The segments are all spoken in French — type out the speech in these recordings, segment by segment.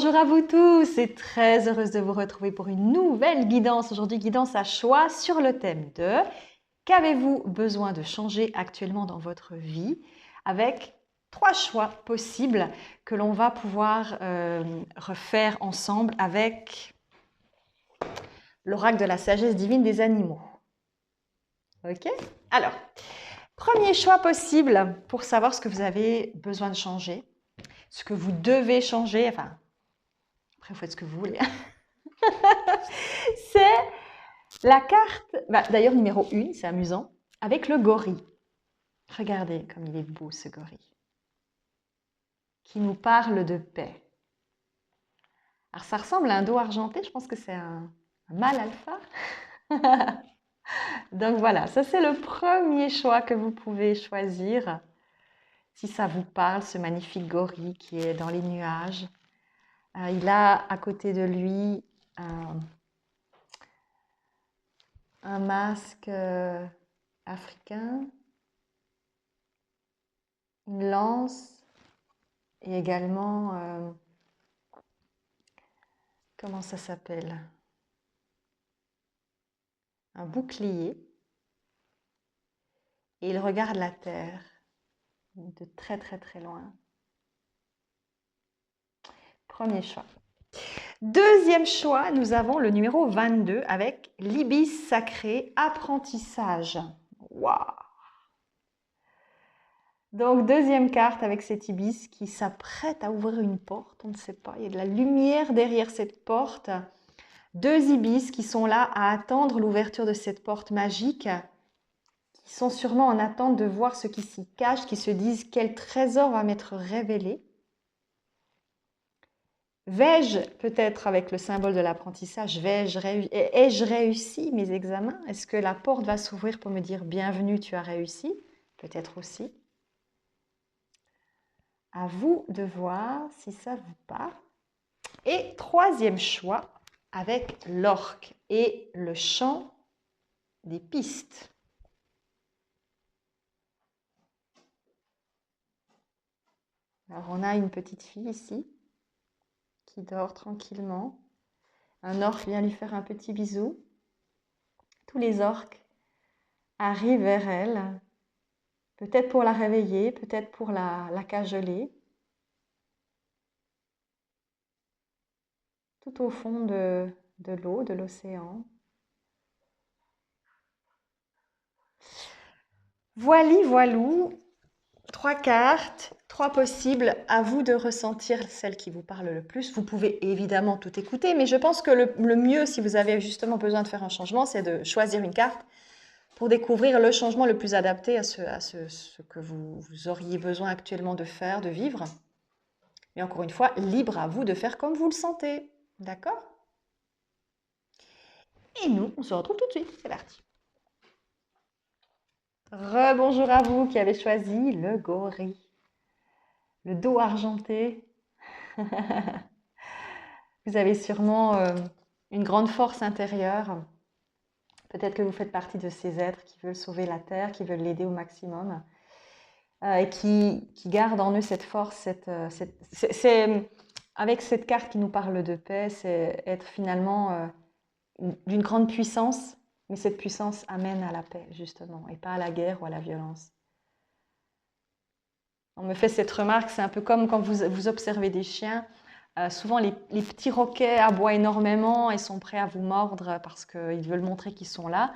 Bonjour à vous tous et très heureuse de vous retrouver pour une nouvelle guidance. Aujourd'hui, guidance à choix sur le thème de qu'avez-vous besoin de changer actuellement dans votre vie, avec 3 choix possibles que l'on va pouvoir refaire ensemble avec l'oracle de la sagesse divine des animaux. Ok? Alors, premier choix possible pour savoir ce que vous avez besoin de changer, ce que vous devez changer, enfin, après vous faites ce que vous voulez. C'est la carte, d'ailleurs numéro 1, c'est amusant, avec le gorille. Regardez comme il est beau ce gorille, qui nous parle de paix. Alors ça ressemble à un dos argenté, je pense que c'est un mâle alpha. Donc voilà, ça c'est le premier choix que vous pouvez choisir. Si ça vous parle, ce magnifique gorille qui est dans les nuages. Il a à côté de lui un masque africain, une lance et également, comment ça s'appelle? Un bouclier. Et il regarde la terre de très très très loin. Premier choix. Deuxième choix, nous avons le numéro 22 avec l'ibis sacré apprentissage. Waouh! Donc, deuxième carte avec cet ibis qui s'apprête à ouvrir une porte, on ne sait pas, il y a de la lumière derrière cette porte. 2 ibis qui sont là à attendre l'ouverture de cette porte magique, qui sont sûrement en attente de voir ce qui s'y cache, qui se disent quel trésor va m'être révélé. Vais-je, peut-être avec le symbole de l'apprentissage, ai-je réussi mes examens? Est-ce que la porte va s'ouvrir pour me dire bienvenue, tu as réussi? Peut-être aussi. À vous de voir si ça vous parle. Et troisième choix, avec l'orque et le chant des pistes. Alors on a une petite fille ici qui dort tranquillement. Un orque vient lui faire un petit bisou. Tous les orques arrivent vers elle, peut-être pour la réveiller, peut-être pour la cajoler. Tout au fond de l'eau, de l'océan. Voili, voilou, 3 cartes, 3 possibles, à vous de ressentir celle qui vous parle le plus. Vous pouvez évidemment tout écouter, mais je pense que le mieux, si vous avez justement besoin de faire un changement, c'est de choisir une carte pour découvrir le changement le plus adapté à ce que vous auriez besoin actuellement de faire, de vivre. Mais encore une fois, libre à vous de faire comme vous le sentez. D'accord? Et nous, on se retrouve tout de suite. C'est parti. Rebonjour à vous qui avez choisi le gorille. Le dos argenté. Vous avez sûrement une grande force intérieure. Peut-être que vous faites partie de ces êtres qui veulent sauver la Terre, qui veulent l'aider au maximum. Et qui gardent en eux cette force. Avec cette carte qui nous parle de paix, c'est être finalement d'une grande puissance. Mais cette puissance amène à la paix, justement, et pas à la guerre ou à la violence. On me fait cette remarque, c'est un peu comme quand vous observez des chiens. Souvent, les petits roquets aboient énormément et sont prêts à vous mordre parce qu'ils veulent montrer qu'ils sont là.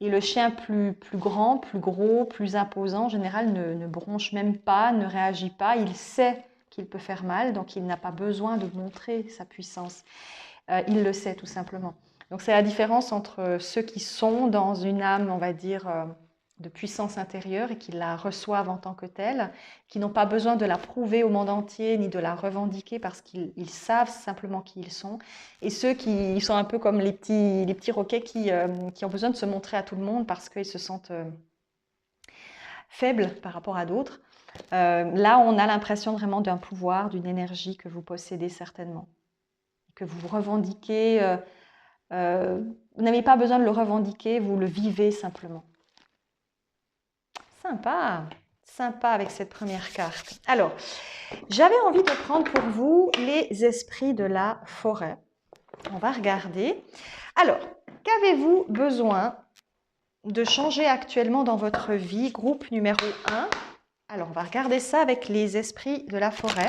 Et le chien plus grand, plus gros, plus imposant, en général, ne bronche même pas, ne réagit pas. Il sait qu'il peut faire mal, donc il n'a pas besoin de montrer sa puissance. Il le sait tout simplement. Donc c'est la différence entre ceux qui sont dans une âme, on va dire, de puissance intérieure et qui la reçoivent en tant que telle, qui n'ont pas besoin de la prouver au monde entier ni de la revendiquer parce qu'ils savent simplement qui ils sont. Et ceux qui sont un peu comme les petits roquets qui ont besoin de se montrer à tout le monde parce qu'ils se sentent faibles par rapport à d'autres. Là, on a l'impression vraiment d'un pouvoir, d'une énergie que vous possédez certainement, que vous revendiquez. Vous n'avez pas besoin de le revendiquer, vous le vivez simplement. Sympa, sympa avec cette première carte. Alors, j'avais envie de prendre pour vous les esprits de la forêt. On va regarder. Alors, qu'avez-vous besoin de changer actuellement dans votre vie? Groupe numéro 1. Alors, on va regarder ça avec les esprits de la forêt.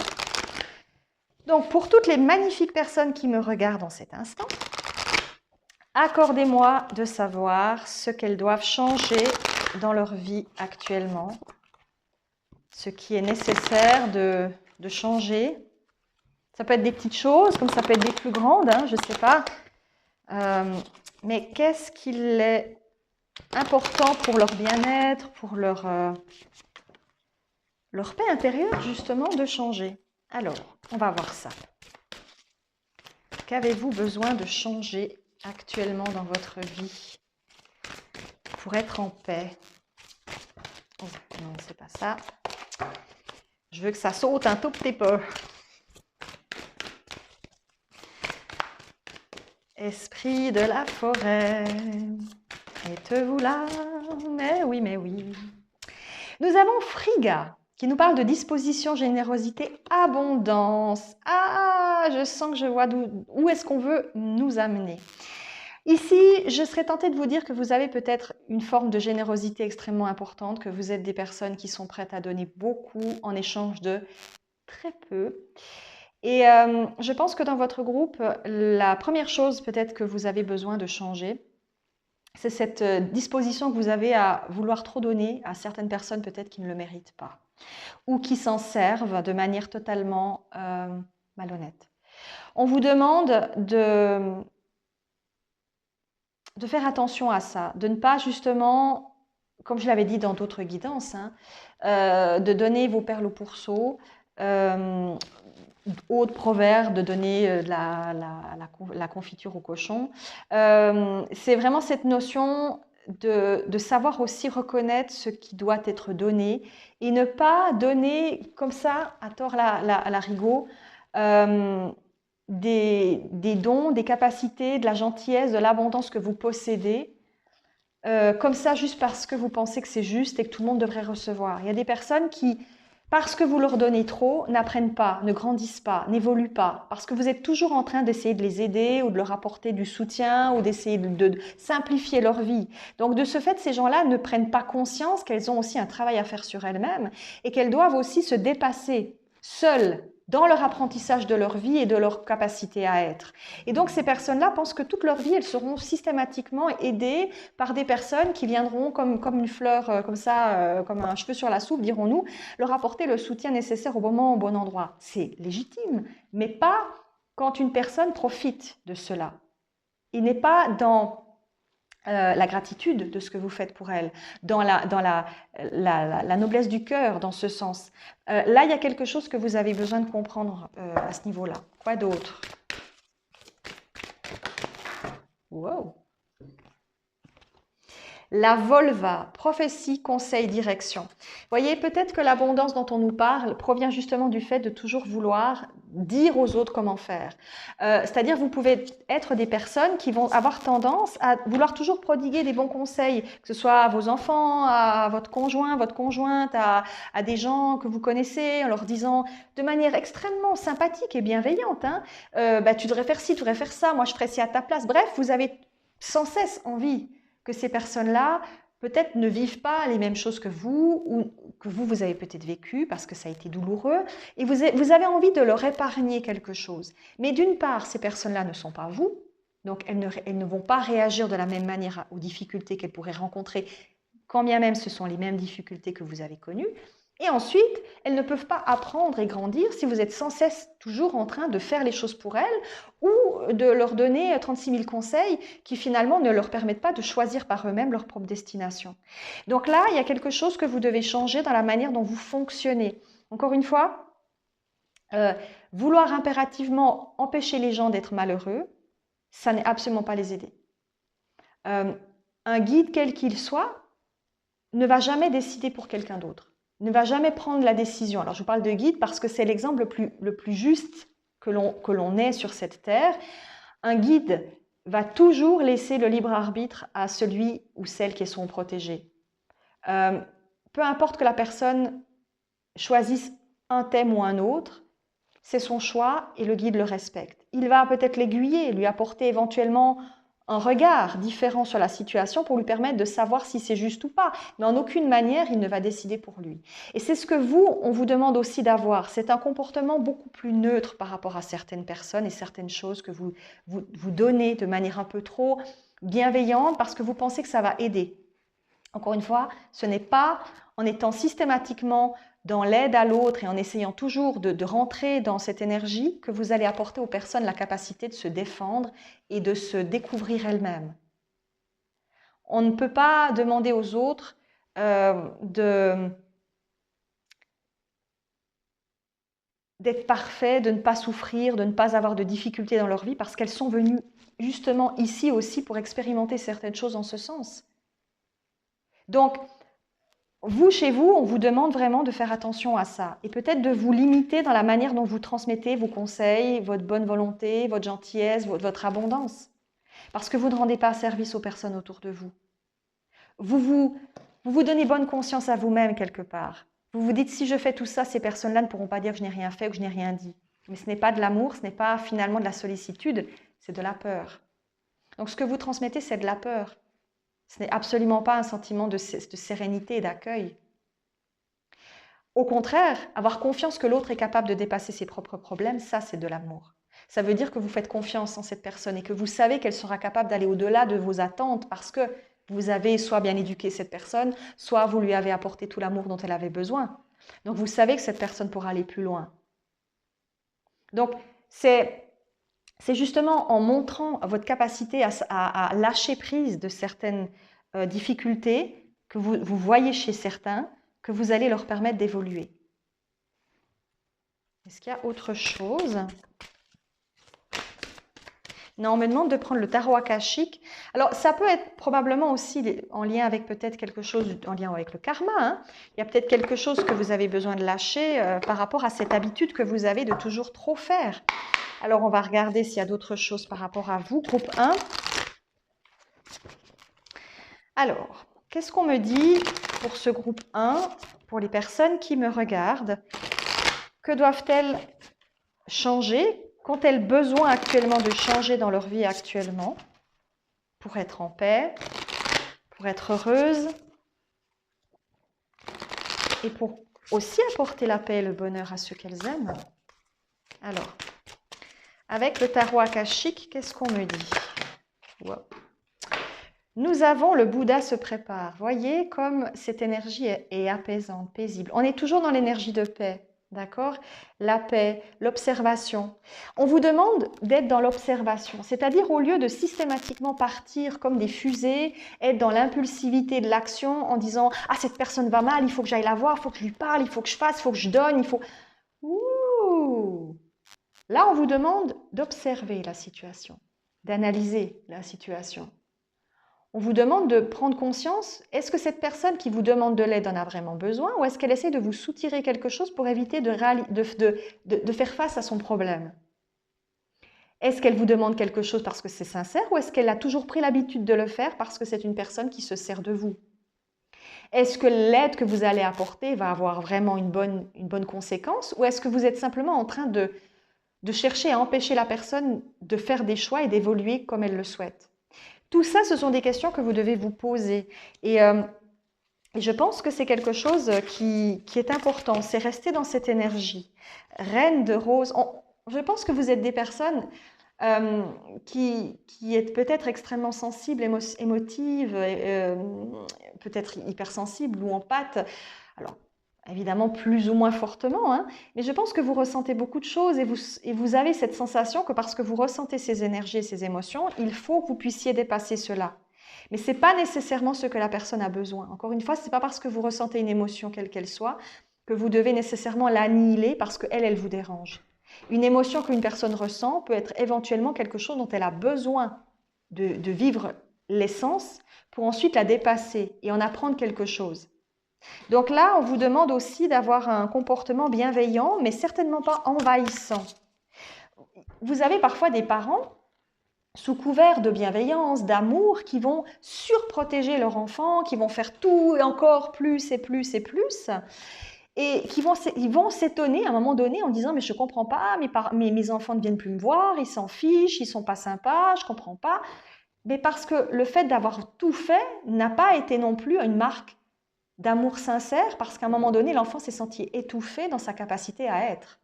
Donc, pour toutes les magnifiques personnes qui me regardent en cet instant, accordez-moi de savoir ce qu'elles doivent changer dans leur vie actuellement, ce qui est nécessaire de changer. Ça peut être des petites choses, comme ça peut être des plus grandes, hein, je ne sais pas. Mais qu'est-ce qu'il est important pour leur bien-être, pour leur paix intérieure, justement, de changer? Alors, on va voir ça. Qu'avez-vous besoin de changer actuellement dans votre vie pour être en paix? Oh, non, c'est pas ça. Je veux que ça saute un tout petit peu. Esprit de la forêt, êtes-vous là? Mais oui, mais oui. Nous avons Frigga qui nous parle de disposition, générosité, abondance. Ah, je sens que je vois où est-ce qu'on veut nous amener. Ici, je serais tentée de vous dire que vous avez peut-être une forme de générosité extrêmement importante, que vous êtes des personnes qui sont prêtes à donner beaucoup en échange de très peu. Et je pense que dans votre groupe, la première chose peut-être que vous avez besoin de changer, c'est cette disposition que vous avez à vouloir trop donner à certaines personnes peut-être qui ne le méritent pas ou qui s'en servent de manière totalement malhonnête. On vous demande de faire attention à ça, de ne pas justement, comme je l'avais dit dans d'autres guidances, hein, de donner vos perles au pourceau, autre proverbe, de donner la confiture au cochon. C'est vraiment cette notion de savoir aussi reconnaître ce qui doit être donné et ne pas donner comme ça, à tort à la rigot, des dons, des capacités, de la gentillesse, de l'abondance que vous possédez, comme ça juste parce que vous pensez que c'est juste et que tout le monde devrait recevoir. Il y a des personnes qui, parce que vous leur donnez trop, n'apprennent pas, ne grandissent pas, n'évoluent pas, parce que vous êtes toujours en train d'essayer de les aider ou de leur apporter du soutien ou d'essayer de simplifier leur vie. Donc de ce fait, ces gens-là ne prennent pas conscience qu'elles ont aussi un travail à faire sur elles-mêmes et qu'elles doivent aussi se dépasser seules dans leur apprentissage de leur vie et de leur capacité à être. Et donc ces personnes-là pensent que toute leur vie, elles seront systématiquement aidées par des personnes qui viendront comme une fleur, comme ça, comme un cheveu sur la soupe, dirons-nous, leur apporter le soutien nécessaire au bon moment, au bon endroit. C'est légitime, mais pas quand une personne profite de cela. Il n'est pas dans la gratitude de ce que vous faites pour elle, dans la noblesse du cœur, dans ce sens. Là, il y a quelque chose que vous avez besoin de comprendre à ce niveau-là. Quoi d'autre? Wow! La volva, prophétie, conseil, direction. Vous voyez, peut-être que l'abondance dont on nous parle provient justement du fait de toujours vouloir dire aux autres comment faire. C'est-à-dire, vous pouvez être des personnes qui vont avoir tendance à vouloir toujours prodiguer des bons conseils, que ce soit à vos enfants, à votre conjoint, votre conjointe, à des gens que vous connaissez, en leur disant de manière extrêmement sympathique et bienveillante, hein, tu devrais faire ci, tu devrais faire ça, moi je ferais ci à ta place. Bref, vous avez sans cesse envie que ces personnes-là, peut-être ne vivent pas les mêmes choses que vous, ou que vous avez peut-être vécu parce que ça a été douloureux, et vous avez envie de leur épargner quelque chose. Mais d'une part, ces personnes-là ne sont pas vous, donc elles ne vont pas réagir de la même manière aux difficultés qu'elles pourraient rencontrer, quand bien même ce sont les mêmes difficultés que vous avez connues. Et ensuite, elles ne peuvent pas apprendre et grandir si vous êtes sans cesse toujours en train de faire les choses pour elles ou de leur donner 36 000 conseils qui finalement ne leur permettent pas de choisir par eux-mêmes leur propre destination. Donc là, il y a quelque chose que vous devez changer dans la manière dont vous fonctionnez. Encore une fois, vouloir impérativement empêcher les gens d'être malheureux, ça n'est absolument pas les aider. Un guide, quel qu'il soit, ne va jamais décider pour quelqu'un d'autre. Ne va jamais prendre la décision. Alors je vous parle de guide parce que c'est l'exemple le plus juste que l'on ait sur cette terre. Un guide va toujours laisser le libre arbitre à celui ou celle qui est son protégé. peu importe que la personne choisisse un thème ou un autre, c'est son choix et le guide le respecte. Il va peut-être l'aiguiller, lui apporter éventuellement un regard différent sur la situation pour lui permettre de savoir si c'est juste ou pas. Mais en aucune manière, il ne va décider pour lui. Et c'est ce que on vous demande aussi d'avoir. C'est un comportement beaucoup plus neutre par rapport à certaines personnes et certaines choses que vous donnez de manière un peu trop bienveillante parce que vous pensez que ça va aider. Encore une fois, ce n'est pas en étant systématiquement dans l'aide à l'autre et en essayant toujours de rentrer dans cette énergie que vous allez apporter aux personnes la capacité de se défendre et de se découvrir elles-mêmes. On ne peut pas demander aux autres d'être parfaits, de ne pas souffrir, de ne pas avoir de difficultés dans leur vie parce qu'elles sont venues justement ici aussi pour expérimenter certaines choses en ce sens. Donc, vous, chez vous, on vous demande vraiment de faire attention à ça et peut-être de vous limiter dans la manière dont vous transmettez vos conseils, votre bonne volonté, votre gentillesse, votre abondance. Parce que vous ne rendez pas service aux personnes autour de vous. Vous vous donnez bonne conscience à vous-même quelque part. Vous vous dites, si je fais tout ça, ces personnes-là ne pourront pas dire que je n'ai rien fait ou que je n'ai rien dit. Mais ce n'est pas de l'amour, ce n'est pas finalement de la sollicitude, c'est de la peur. Donc ce que vous transmettez, c'est de la peur. Ce n'est absolument pas un sentiment de sérénité et d'accueil. Au contraire, avoir confiance que l'autre est capable de dépasser ses propres problèmes, ça c'est de l'amour. Ça veut dire que vous faites confiance en cette personne et que vous savez qu'elle sera capable d'aller au-delà de vos attentes parce que vous avez soit bien éduqué cette personne, soit vous lui avez apporté tout l'amour dont elle avait besoin. Donc vous savez que cette personne pourra aller plus loin. Donc c'est justement en montrant votre capacité à lâcher prise de certaines difficultés que vous voyez chez certains, que vous allez leur permettre d'évoluer. Est-ce qu'il y a autre chose? Non, on me demande de prendre le tarot akashique. Alors, ça peut être probablement aussi en lien avec peut-être quelque chose, en lien avec le karma. Hein. Il y a peut-être quelque chose que vous avez besoin de lâcher par rapport à cette habitude que vous avez de toujours trop faire. Alors, on va regarder s'il y a d'autres choses par rapport à vous. Groupe 1. Alors, qu'est-ce qu'on me dit pour ce groupe 1, pour les personnes qui me regardent? Que doivent-elles changer? Qu'ont-elles besoin actuellement de changer dans leur vie actuellement pour être en paix, pour être heureuses et pour aussi apporter la paix et le bonheur à ceux qu'elles aiment? Alors, avec le tarot akashique, qu'est-ce qu'on me dit? Wow. Nous avons le Bouddha se prépare. Voyez comme cette énergie est apaisante, paisible. On est toujours dans l'énergie de paix. D'accord? La paix, l'observation. On vous demande d'être dans l'observation, c'est-à-dire au lieu de systématiquement partir comme des fusées, être dans l'impulsivité de l'action en disant « Ah, cette personne va mal, il faut que j'aille la voir, il faut que je lui parle, il faut que je fasse, il faut que je donne, il faut… » Ouh! Là, on vous demande d'observer la situation, d'analyser la situation. On vous demande de prendre conscience, est-ce que cette personne qui vous demande de l'aide en a vraiment besoin ou est-ce qu'elle essaie de vous soutirer quelque chose pour éviter de faire face à son problème? Est-ce qu'elle vous demande quelque chose parce que c'est sincère ou est-ce qu'elle a toujours pris l'habitude de le faire parce que c'est une personne qui se sert de vous? Est-ce que l'aide que vous allez apporter va avoir vraiment une bonne conséquence ou est-ce que vous êtes simplement en train de chercher à empêcher la personne de faire des choix et d'évoluer comme elle le souhaite? Tout ça, ce sont des questions que vous devez vous poser. Et je pense que c'est quelque chose qui est important. C'est rester dans cette énergie. Reine de rose. Je pense que vous êtes des personnes qui êtes peut-être extrêmement sensibles, émotives, peut-être hypersensibles ou empathes. Alors, évidemment plus ou moins fortement, hein, mais je pense que vous ressentez beaucoup de choses et vous avez cette sensation que parce que vous ressentez ces énergies et ces émotions, il faut que vous puissiez dépasser cela. Mais ce n'est pas nécessairement ce que la personne a besoin. Encore une fois, ce n'est pas parce que vous ressentez une émotion quelle qu'elle soit que vous devez nécessairement l'annihiler parce qu'elle, elle vous dérange. Une émotion qu'une personne ressent peut être éventuellement quelque chose dont elle a besoin de vivre l'essence pour ensuite la dépasser et en apprendre quelque chose. Donc là, on vous demande aussi d'avoir un comportement bienveillant, mais certainement pas envahissant. Vous avez parfois des parents sous couvert de bienveillance, d'amour, qui vont surprotéger leur enfant, qui vont faire tout et encore plus et plus et plus, et ils vont s'étonner à un moment donné en disant mais je comprends pas, mes enfants ne viennent plus me voir, ils s'en fichent, ils sont pas sympas, je comprends pas. Mais parce que le fait d'avoir tout fait n'a pas été non plus une marque d'amour sincère, parce qu'à un moment donné, l'enfant s'est senti étouffé dans sa capacité à être.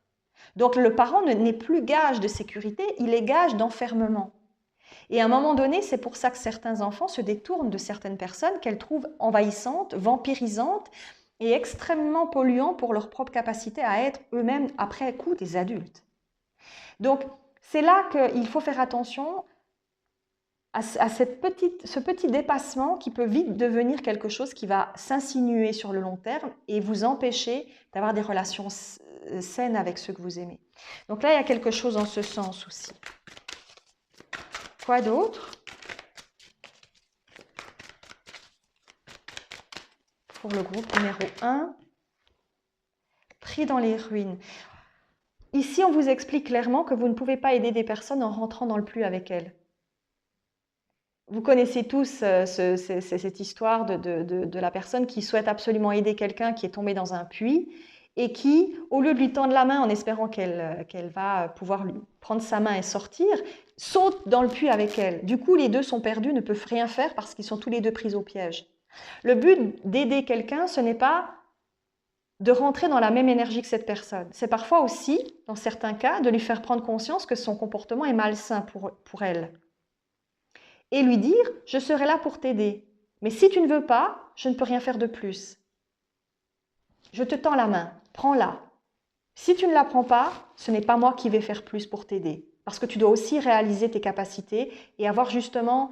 Donc le parent n'est plus gage de sécurité, il est gage d'enfermement. Et à un moment donné, c'est pour ça que certains enfants se détournent de certaines personnes qu'elles trouvent envahissantes, vampirisantes et extrêmement polluants pour leur propre capacité à être eux-mêmes, après coup, des adultes. Donc c'est là qu'il faut faire attention à ce petit dépassement qui peut vite devenir quelque chose qui va s'insinuer sur le long terme et vous empêcher d'avoir des relations saines avec ceux que vous aimez. Donc là, il y a quelque chose en ce sens aussi. Quoi d'autre? Pour le groupe numéro 1, pris dans les ruines. Ici, on vous explique clairement que vous ne pouvez pas aider des personnes en rentrant dans le plus avec elles. Vous connaissez tous cette histoire de la personne qui souhaite absolument aider quelqu'un qui est tombé dans un puits et qui, au lieu de lui tendre la main en espérant qu'elle va pouvoir lui prendre sa main et sortir, saute dans le puits avec elle. Du coup, les deux sont perdus, ne peuvent rien faire parce qu'ils sont tous les deux pris au piège. Le but d'aider quelqu'un, ce n'est pas de rentrer dans la même énergie que cette personne. C'est parfois aussi, dans certains cas, de lui faire prendre conscience que son comportement est malsain pour elle. Et lui dire « je serai là pour t'aider, mais si tu ne veux pas, je ne peux rien faire de plus. Je te tends la main, prends-la. Si tu ne la prends pas, ce n'est pas moi qui vais faire plus pour t'aider, parce que tu dois aussi réaliser tes capacités et avoir justement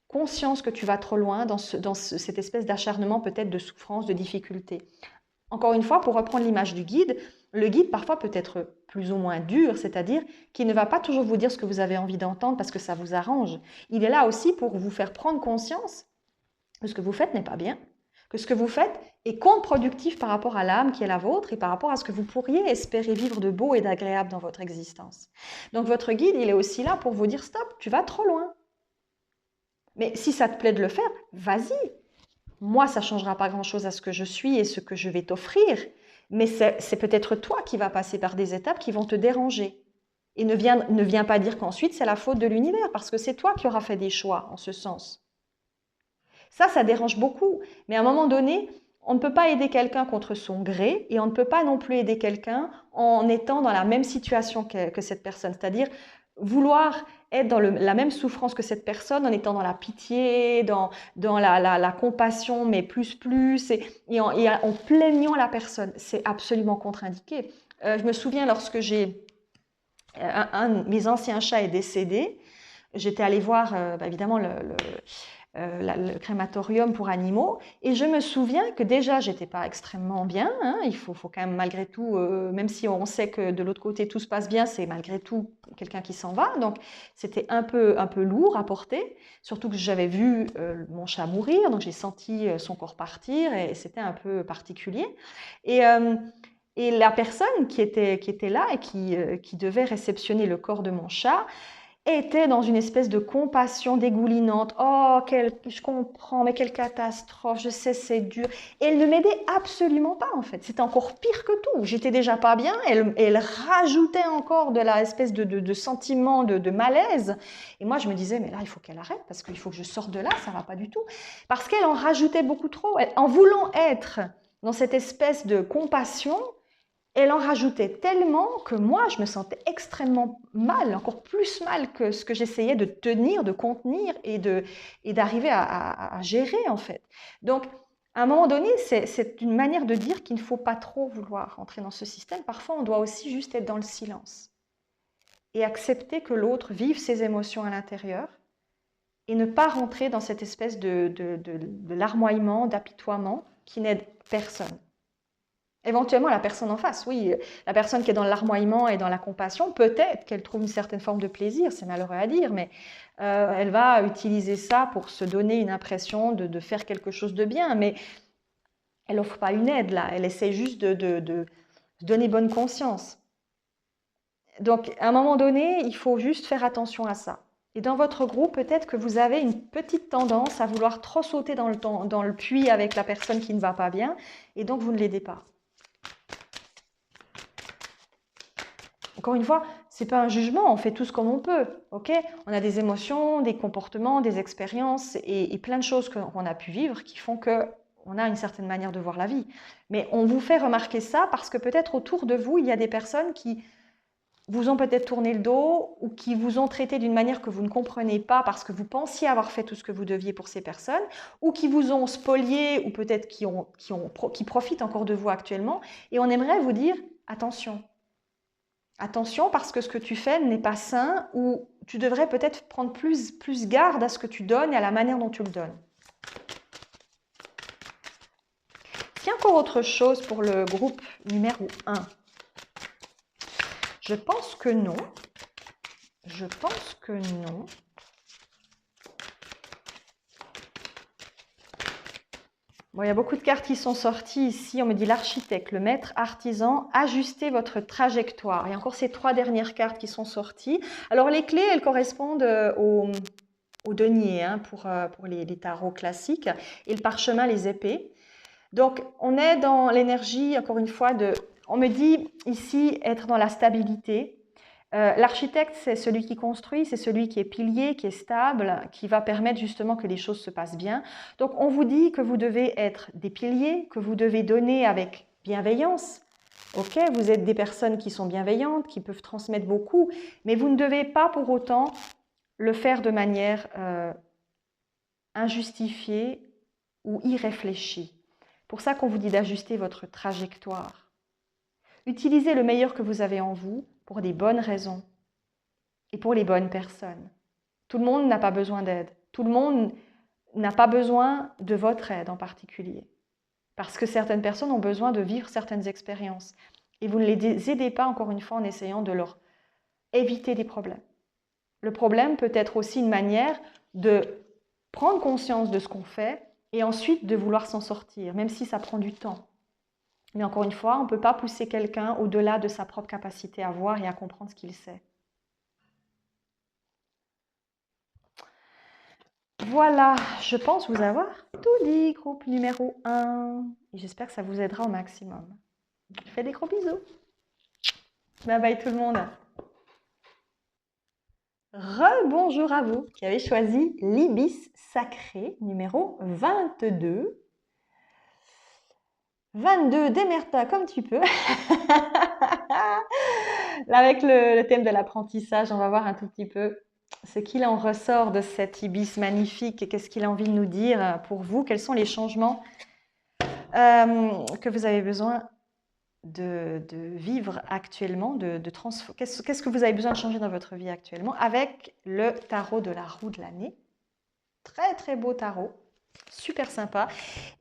conscience que tu vas trop loin dans cette espèce d'acharnement peut-être de souffrance, de difficulté. » Encore une fois, pour reprendre l'image du guide, le guide parfois peut être plus ou moins dur, c'est-à-dire qu'il ne va pas toujours vous dire ce que vous avez envie d'entendre parce que ça vous arrange. Il est là aussi pour vous faire prendre conscience que ce que vous faites n'est pas bien, que ce que vous faites est contre-productif par rapport à l'âme qui est la vôtre et par rapport à ce que vous pourriez espérer vivre de beau et d'agréable dans votre existence. Donc votre guide, il est aussi là pour vous dire « stop, tu vas trop loin ». Mais si ça te plaît de le faire, vas-y. Moi, ça ne changera pas grand-chose à ce que je suis et ce que je vais t'offrir, mais c'est peut-être toi qui vas passer par des étapes qui vont te déranger. Et ne viens pas dire qu'ensuite c'est la faute de l'univers, parce que c'est toi qui auras fait des choix en ce sens. Ça dérange beaucoup, mais à un moment donné, on ne peut pas aider quelqu'un contre son gré et on ne peut pas non plus aider quelqu'un en étant dans la même situation que cette personne, c'est-à-dire vouloir être dans la même souffrance que cette personne en étant dans la pitié, dans la compassion, mais plus, et en plaignant la personne. C'est absolument contre-indiqué. Je me souviens lorsque un de mes anciens chats est décédé, j'étais allée voir évidemment le crématorium pour animaux, et je me souviens que déjà j'étais pas extrêmement bien, hein, il faut quand même malgré tout, même si on sait que de l'autre côté tout se passe bien, c'est malgré tout quelqu'un qui s'en va, donc c'était un peu lourd à porter, surtout que j'avais vu mon chat mourir, donc j'ai senti son corps partir, et c'était un peu particulier, et la personne qui était là et qui devait réceptionner le corps de mon chat était dans une espèce de compassion dégoulinante. Oh, je comprends, mais quelle catastrophe, je sais, c'est dur. Et elle ne m'aidait absolument pas, en fait. C'était encore pire que tout. J'étais déjà pas bien. Elle rajoutait encore de la espèce de sentiment de malaise. Et moi, je me disais, mais là, il faut qu'elle arrête, parce qu'il faut que je sorte de là, ça va pas du tout. Parce qu'elle en rajoutait beaucoup trop. En voulant être dans cette espèce de compassion, elle en rajoutait tellement que moi, je me sentais extrêmement mal, encore plus mal que ce que j'essayais de tenir, de contenir et d'arriver à gérer, en fait. Donc, à un moment donné, c'est une manière de dire qu'il ne faut pas trop vouloir rentrer dans ce système. Parfois, on doit aussi juste être dans le silence et accepter que l'autre vive ses émotions à l'intérieur et ne pas rentrer dans cette espèce de larmoiement, d'apitoiement qui n'aide personne. Éventuellement, la personne en face, oui, la personne qui est dans le larmoiement et dans la compassion, peut-être qu'elle trouve une certaine forme de plaisir, c'est malheureux à dire, mais elle va utiliser ça pour se donner une impression de faire quelque chose de bien, mais elle n'offre pas une aide là, elle essaie juste de donner bonne conscience. Donc, à un moment donné, il faut juste faire attention à ça. Et dans votre groupe, peut-être que vous avez une petite tendance à vouloir trop sauter dans le puits avec la personne qui ne va pas bien, et donc vous ne l'aidez pas. Encore une fois, ce n'est pas un jugement, on fait tous comme on peut, ok? On a des émotions, des comportements, des expériences et plein de choses qu'on a pu vivre qui font qu'on a une certaine manière de voir la vie. Mais on vous fait remarquer ça parce que peut-être autour de vous, il y a des personnes qui vous ont peut-être tourné le dos ou qui vous ont traité d'une manière que vous ne comprenez pas parce que vous pensiez avoir fait tout ce que vous deviez pour ces personnes, ou qui vous ont spolié, ou peut-être qui profitent encore de vous actuellement. Et on aimerait vous dire, attention. Attention parce que ce que tu fais n'est pas sain, ou tu devrais peut-être prendre plus garde à ce que tu donnes et à la manière dont tu le donnes. Est-ce qu'il y a encore autre chose pour le groupe numéro 1? Je pense que non. Je pense que non. Bon, il y a beaucoup de cartes qui sont sorties ici. On me dit l'architecte, le maître artisan, ajustez votre trajectoire. Il y a encore ces 3 dernières cartes qui sont sorties. Alors les clés, elles correspondent au denier hein, pour les tarots classiques, et le parchemin, les épées. Donc on est dans l'énergie, encore une fois, on me dit ici être dans la stabilité. L'architecte, c'est celui qui construit, c'est celui qui est pilier, qui est stable, qui va permettre justement que les choses se passent bien. Donc on vous dit que vous devez être des piliers, que vous devez donner avec bienveillance. Ok, vous êtes des personnes qui sont bienveillantes, qui peuvent transmettre beaucoup, mais vous ne devez pas pour autant le faire de manière injustifiée ou irréfléchie. Pour ça qu'on vous dit d'ajuster votre trajectoire. Utilisez le meilleur que vous avez en vous pour des bonnes raisons et pour les bonnes personnes. Tout le monde n'a pas besoin d'aide. Tout le monde n'a pas besoin de votre aide en particulier. Parce que certaines personnes ont besoin de vivre certaines expériences. Et vous ne les aidez pas, encore une fois, en essayant de leur éviter des problèmes. Le problème peut être aussi une manière de prendre conscience de ce qu'on fait et ensuite de vouloir s'en sortir, même si ça prend du temps. Mais encore une fois, on ne peut pas pousser quelqu'un au-delà de sa propre capacité à voir et à comprendre ce qu'il sait. Voilà, je pense vous avoir tout dit, groupe numéro 1. Et j'espère que ça vous aidera au maximum. Je fais des gros bisous. Bye bye tout le monde. Rebonjour à vous qui avez choisi l'ibis sacré numéro 22. 22, démerde-toi comme tu peux. Là, avec le thème de l'apprentissage, on va voir un tout petit peu ce qu'il en ressort de cet ibis magnifique et qu'est-ce qu'il a envie de nous dire pour vous. Quels sont les changements que vous avez besoin de vivre actuellement, qu'est-ce que vous avez besoin de changer dans votre vie actuellement avec le tarot de la roue de l'année. Très très beau tarot, super sympa.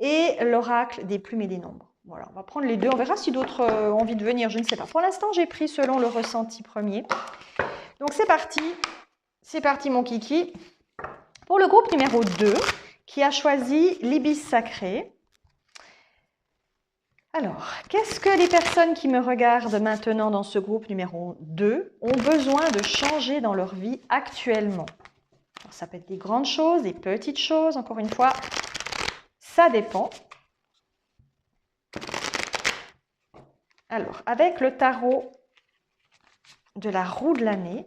Et l'oracle des plumes et des nombres. Voilà, on va prendre les deux. On verra si d'autres ont envie de venir, je ne sais pas. Pour l'instant, j'ai pris selon le ressenti premier. Donc c'est parti. C'est parti mon kiki. Pour le groupe numéro 2, qui a choisi l'ibis sacré. Alors, qu'est-ce que les personnes qui me regardent maintenant dans ce groupe numéro 2 ont besoin de changer dans leur vie actuellement? Alors, ça peut être des grandes choses, des petites choses, encore une fois, ça dépend. Alors, avec le tarot de la roue de l'année,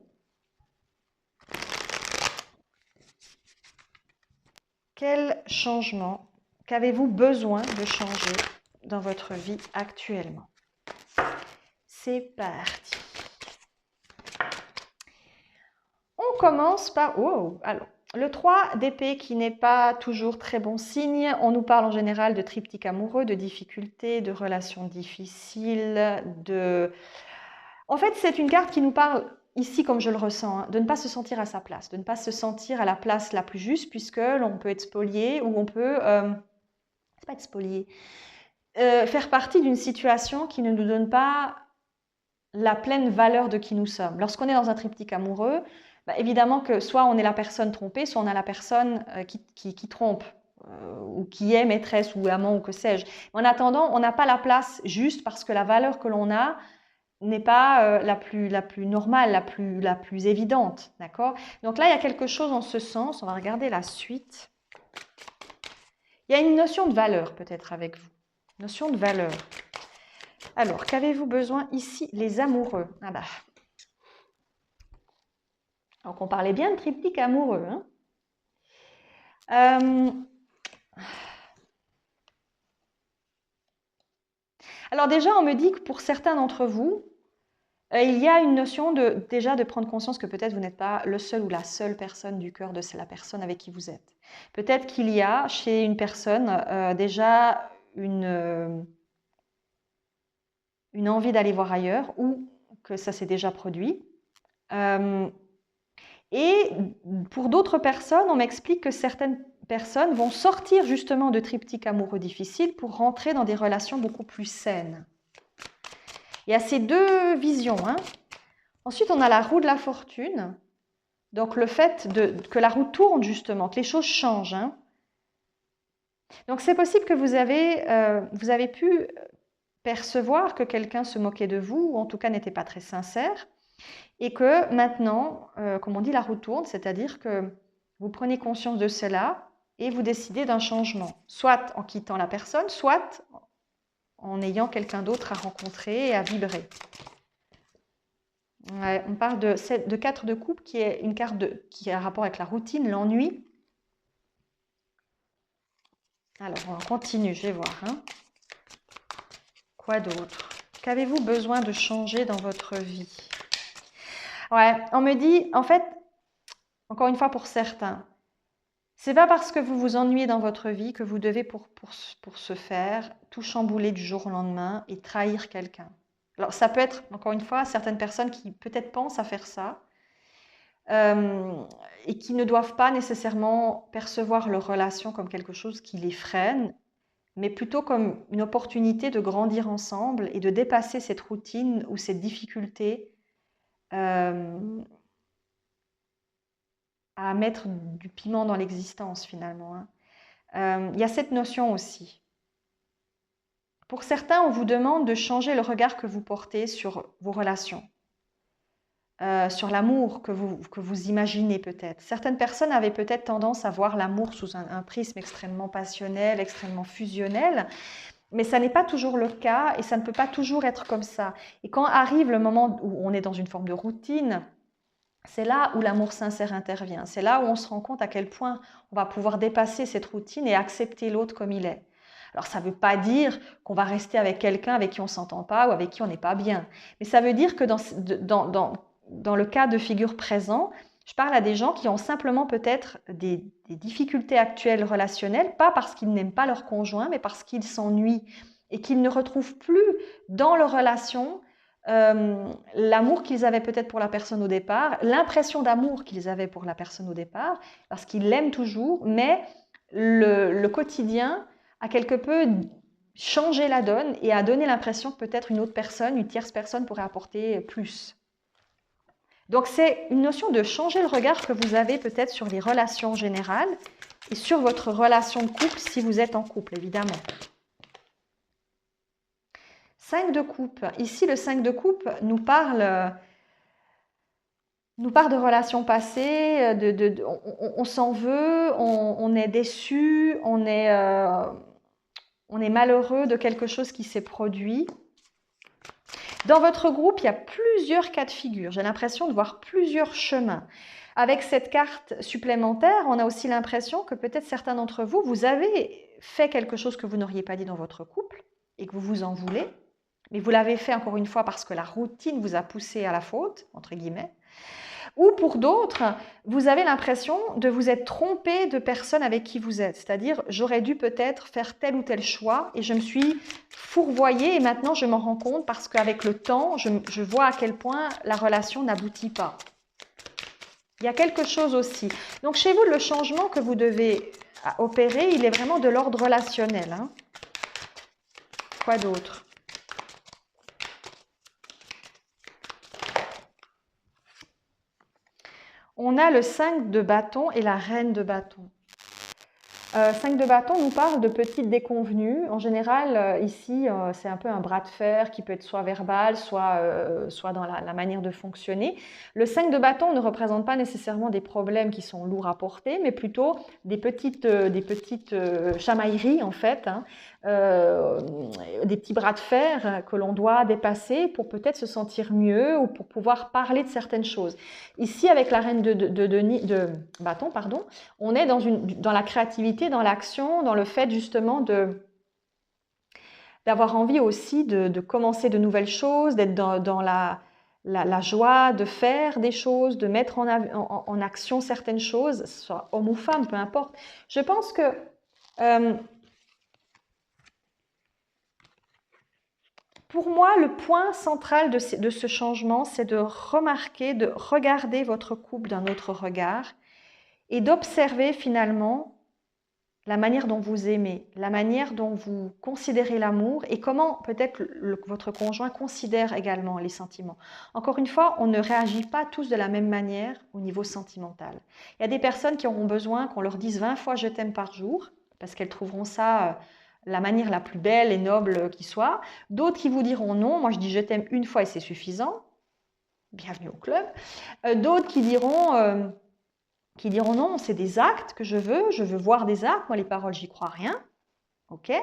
quel changement, qu'avez-vous besoin de changer dans votre vie actuellement? C'est parti. On commence par... Oh, alors, le 3 d'épée qui n'est pas toujours très bon signe. On nous parle en général de triptyque amoureux, de difficultés, de relations difficiles, de... En fait, c'est une carte qui nous parle, ici comme je le ressens, hein, de ne pas se sentir à sa place, de ne pas se sentir à la place la plus juste, puisque l'on peut être spolié ou on peut... c'est pas être spolié. Faire partie d'une situation qui ne nous donne pas la pleine valeur de qui nous sommes. Lorsqu'on est dans un triptyque amoureux, bah, évidemment que soit on est la personne trompée, soit on a la personne qui trompe, ou qui est maîtresse ou amant ou que sais-je. En attendant, on n'a pas la place juste parce que la valeur que l'on a n'est pas la plus normale, la plus évidente, d'accord? Donc là, il y a quelque chose en ce sens. On va regarder la suite. Il y a une notion de valeur peut-être avec vous. Notion de valeur. Alors, qu'avez-vous besoin ici, les amoureux? Ah bah. Donc, on parlait bien de triptyque amoureux. Hein. Alors déjà, on me dit que pour certains d'entre vous, il y a une notion déjà de prendre conscience que peut-être vous n'êtes pas le seul ou la seule personne du cœur de la personne avec qui vous êtes. Peut-être qu'il y a chez une personne déjà une envie d'aller voir ailleurs ou que ça s'est déjà produit. Et pour d'autres personnes, on m'explique que certaines personnes vont sortir justement de triptyque amoureux difficile pour rentrer dans des relations beaucoup plus saines. Il y a ces deux visions. Hein. Ensuite, on a la roue de la fortune. Donc, le fait que la roue tourne justement, que les choses changent. Hein. Donc, c'est possible que vous avez pu percevoir que quelqu'un se moquait de vous, ou en tout cas n'était pas très sincère, et que maintenant, comme on dit, la roue tourne, c'est-à-dire que vous prenez conscience de cela et vous décidez d'un changement, soit en quittant la personne, soit en ayant quelqu'un d'autre à rencontrer et à vibrer. On parle de 4 de coupe, qui est une carte qui a un rapport avec la routine, l'ennui. Alors, on continue, je vais voir. Hein. Quoi d'autre? Qu'avez-vous besoin de changer dans votre vie? Ouais, on me dit, en fait, encore une fois pour certains, c'est pas parce que vous vous ennuyez dans votre vie que vous devez, pour ce faire, tout chambouler du jour au lendemain et trahir quelqu'un. Alors, ça peut être, encore une fois, certaines personnes qui peut-être pensent à faire ça et qui ne doivent pas nécessairement percevoir leur relation comme quelque chose qui les freine, mais plutôt comme une opportunité de grandir ensemble et de dépasser cette routine ou cette difficulté à mettre du piment dans l'existence finalement. Hein. Il y a cette notion aussi. Pour certains, on vous demande de changer le regard que vous portez sur vos relations, sur l'amour que vous imaginez peut-être. Certaines personnes avaient peut-être tendance à voir l'amour sous un prisme extrêmement passionnel, extrêmement fusionnel, mais ça n'est pas toujours le cas et ça ne peut pas toujours être comme ça. Et quand arrive le moment où on est dans une forme de routine, c'est là où l'amour sincère intervient. C'est là où on se rend compte à quel point on va pouvoir dépasser cette routine et accepter l'autre comme il est. Alors, ça ne veut pas dire qu'on va rester avec quelqu'un avec qui on ne s'entend pas ou avec qui on n'est pas bien. Mais ça veut dire que dans le cas de figure présent, je parle à des gens qui ont simplement peut-être des difficultés actuelles relationnelles, pas parce qu'ils n'aiment pas leur conjoint, mais parce qu'ils s'ennuient et qu'ils ne retrouvent plus dans leur relation l'amour qu'ils avaient peut-être pour la personne au départ, l'impression d'amour qu'ils avaient pour la personne au départ, parce qu'ils l'aiment toujours, mais le quotidien a quelque peu changé la donne et a donné l'impression que peut-être une autre personne, une tierce personne pourrait apporter plus. Donc c'est une notion de changer le regard que vous avez peut-être sur les relations générales et sur votre relation de couple si vous êtes en couple, évidemment. 5 de coupe. Ici, le 5 de coupe nous parle de relations passées, on s'en veut, on est déçu, on est malheureux de quelque chose qui s'est produit. Dans votre groupe, il y a plusieurs cas de figure. J'ai l'impression de voir plusieurs chemins. Avec cette carte supplémentaire, on a aussi l'impression que peut-être certains d'entre vous, vous avez fait quelque chose que vous n'auriez pas dit dans votre couple et que vous vous en voulez. Mais vous l'avez fait encore une fois parce que la routine vous a poussé à la faute, entre guillemets. Ou pour d'autres, vous avez l'impression de vous être trompé de personne avec qui vous êtes. C'est-à-dire, j'aurais dû peut-être faire tel ou tel choix et je me suis fourvoyée et maintenant je m'en rends compte parce qu'avec le temps, je vois à quel point la relation n'aboutit pas. Il y a quelque chose aussi. Donc chez vous, le changement que vous devez opérer, il est vraiment de l'ordre relationnel. Hein. Quoi d'autre ? On a le 5 de bâton et la reine de bâton. 5 de bâton nous parle de petites déconvenues. En général, ici, c'est un peu un bras de fer qui peut être soit verbal, soit dans la manière de fonctionner. Le 5 de bâton ne représente pas nécessairement des problèmes qui sont lourds à porter, mais plutôt des petites chamailleries, en fait, hein, des petits bras de fer que l'on doit dépasser pour peut-être se sentir mieux ou pour pouvoir parler de certaines choses. Ici, avec la reine de bâton, pardon, on est dans la créativité, dans l'action, dans le fait justement d'avoir envie aussi de commencer de nouvelles choses, d'être dans la joie de faire des choses, de mettre en action certaines choses, soit homme ou femme, peu importe. Je pense que pour moi, le point central de ce changement, c'est de remarquer, de regarder votre couple d'un autre regard et d'observer finalement la manière dont vous aimez, la manière dont vous considérez l'amour et comment peut-être votre conjoint considère également les sentiments. Encore une fois, on ne réagit pas tous de la même manière au niveau sentimental. Il y a des personnes qui auront besoin qu'on leur dise 20 fois « je t'aime » par jour, parce qu'elles trouveront ça la manière la plus belle et noble qui soit. D'autres qui vous diront non, moi je dis « je t'aime » une fois et c'est suffisant. Bienvenue au club. D'autres qui diront non, c'est des actes que je veux voir des actes, moi les paroles j'y crois rien. Okay,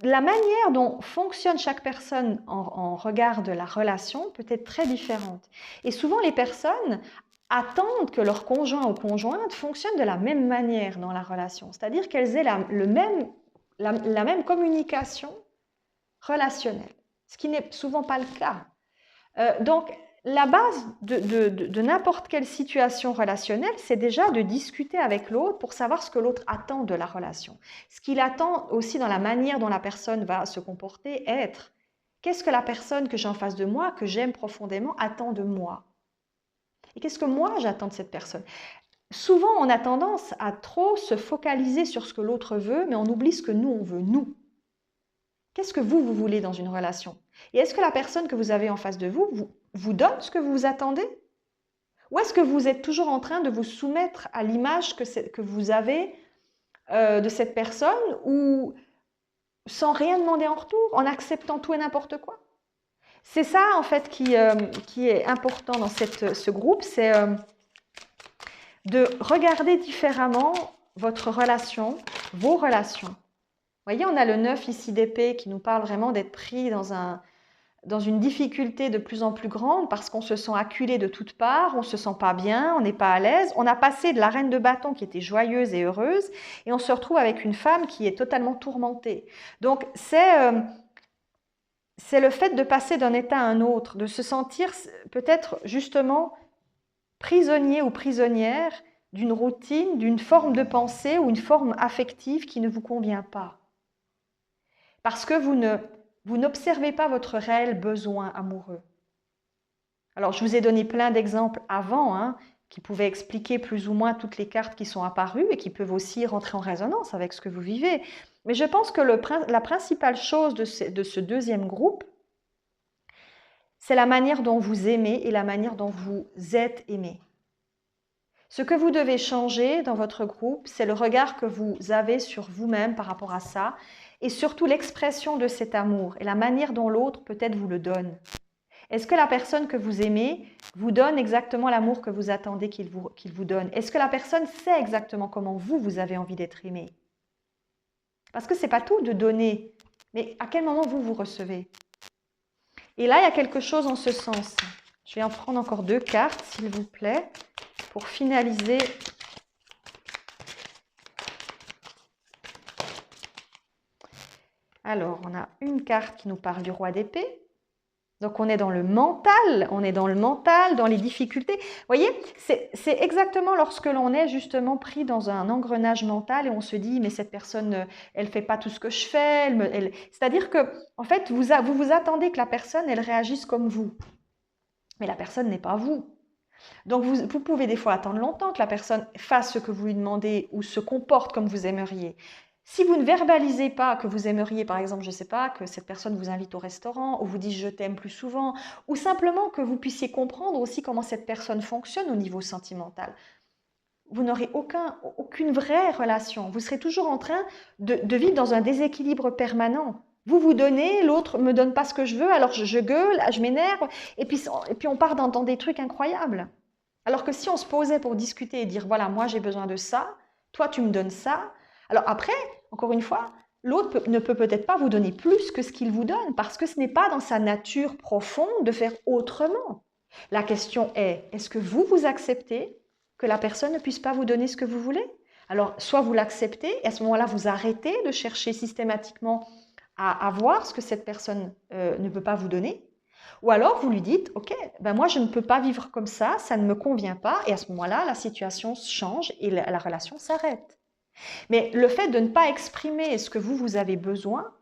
la manière dont fonctionne chaque personne en regard de la relation peut être très différente. Et souvent les personnes attendent que leur conjoint ou conjointe fonctionne de la même manière dans la relation, c'est-à-dire qu'elles aient la même communication relationnelle, ce qui n'est souvent pas le cas. Donc, la base de n'importe quelle situation relationnelle, c'est déjà de discuter avec l'autre pour savoir ce que l'autre attend de la relation. Ce qu'il attend aussi dans la manière dont la personne va se comporter, être. Qu'est-ce que la personne que j'ai en face de moi, que j'aime profondément, attend de moi? Et qu'est-ce que moi j'attends de cette personne? Souvent, on a tendance à trop se focaliser sur ce que l'autre veut, mais on oublie ce que nous, on veut, nous. Qu'est-ce que vous voulez dans une relation? Et est-ce que la personne que vous avez en face de vous donne ce que vous attendez? Ou est-ce que vous êtes toujours en train de vous soumettre à l'image que vous avez de cette personne ou sans rien demander en retour, en acceptant tout et n'importe quoi? C'est ça, en fait, qui est important dans ce groupe, c'est de regarder différemment votre relation, vos relations. Vous voyez, on a le 9 ici d'épée qui nous parle vraiment d'être pris dans une difficulté de plus en plus grande parce qu'on se sent acculé de toutes parts, on ne se sent pas bien, on n'est pas à l'aise. On a passé de la reine de bâton qui était joyeuse et heureuse et on se retrouve avec une femme qui est totalement tourmentée. Donc, c'est le fait de passer d'un état à un autre, de se sentir peut-être justement prisonnier ou prisonnière d'une routine, d'une forme de pensée ou une forme affective qui ne vous convient pas. Parce que vous n'observez pas votre réel besoin amoureux. Alors, je vous ai donné plein d'exemples avant, qui pouvaient expliquer plus ou moins toutes les cartes qui sont apparues et qui peuvent aussi rentrer en résonance avec ce que vous vivez. Mais je pense que la principale chose de ce deuxième groupe, c'est la manière dont vous aimez et la manière dont vous êtes aimé. Ce que vous devez changer dans votre groupe, c'est le regard que vous avez sur vous-même par rapport à ça, et surtout l'expression de cet amour et la manière dont l'autre peut-être vous le donne. Est-ce que la personne que vous aimez vous donne exactement l'amour que vous attendez qu'il vous donne? Est-ce que la personne sait exactement comment vous avez envie d'être aimé? Parce que ce n'est pas tout de donner, mais à quel moment vous recevez? Et là, il y a quelque chose en ce sens. Je vais en prendre encore 2 cartes, s'il vous plaît, pour finaliser. Alors, on a une carte qui nous parle du roi d'épée. Donc, on est dans le mental, dans les difficultés. Vous voyez, c'est exactement lorsque l'on est justement pris dans un engrenage mental et on se dit, mais cette personne, elle ne fait pas tout ce que je fais. C'est-à-dire que, en fait, vous vous attendez que la personne, elle réagisse comme vous. Mais la personne n'est pas vous. Donc, vous pouvez des fois attendre longtemps que la personne fasse ce que vous lui demandez ou se comporte comme vous aimeriez. Si vous ne verbalisez pas que vous aimeriez, par exemple, je ne sais pas, que cette personne vous invite au restaurant ou vous dise « je t'aime » plus souvent, ou simplement que vous puissiez comprendre aussi comment cette personne fonctionne au niveau sentimental. vous n'aurez aucune vraie relation. Vous serez toujours en train de vivre dans un déséquilibre permanent. Vous donnez, l'autre ne me donne pas ce que je veux, alors je gueule, je m'énerve, et puis on part dans des trucs incroyables. Alors que si on se posait pour discuter et dire, voilà, moi j'ai besoin de ça, toi tu me donnes ça. Alors après, encore une fois, l'autre ne peut peut-être pas vous donner plus que ce qu'il vous donne, parce que ce n'est pas dans sa nature profonde de faire autrement. La question est, est-ce que vous acceptez que la personne ne puisse pas vous donner ce que vous voulez? Alors, soit vous l'acceptez, et à ce moment-là, vous arrêtez de chercher systématiquement à voir ce que cette personne ne peut pas vous donner, ou alors vous lui dites, ok, ben moi je ne peux pas vivre comme ça ne me convient pas, et à ce moment-là, la situation change et la relation s'arrête. Mais le fait de ne pas exprimer ce que vous avez besoin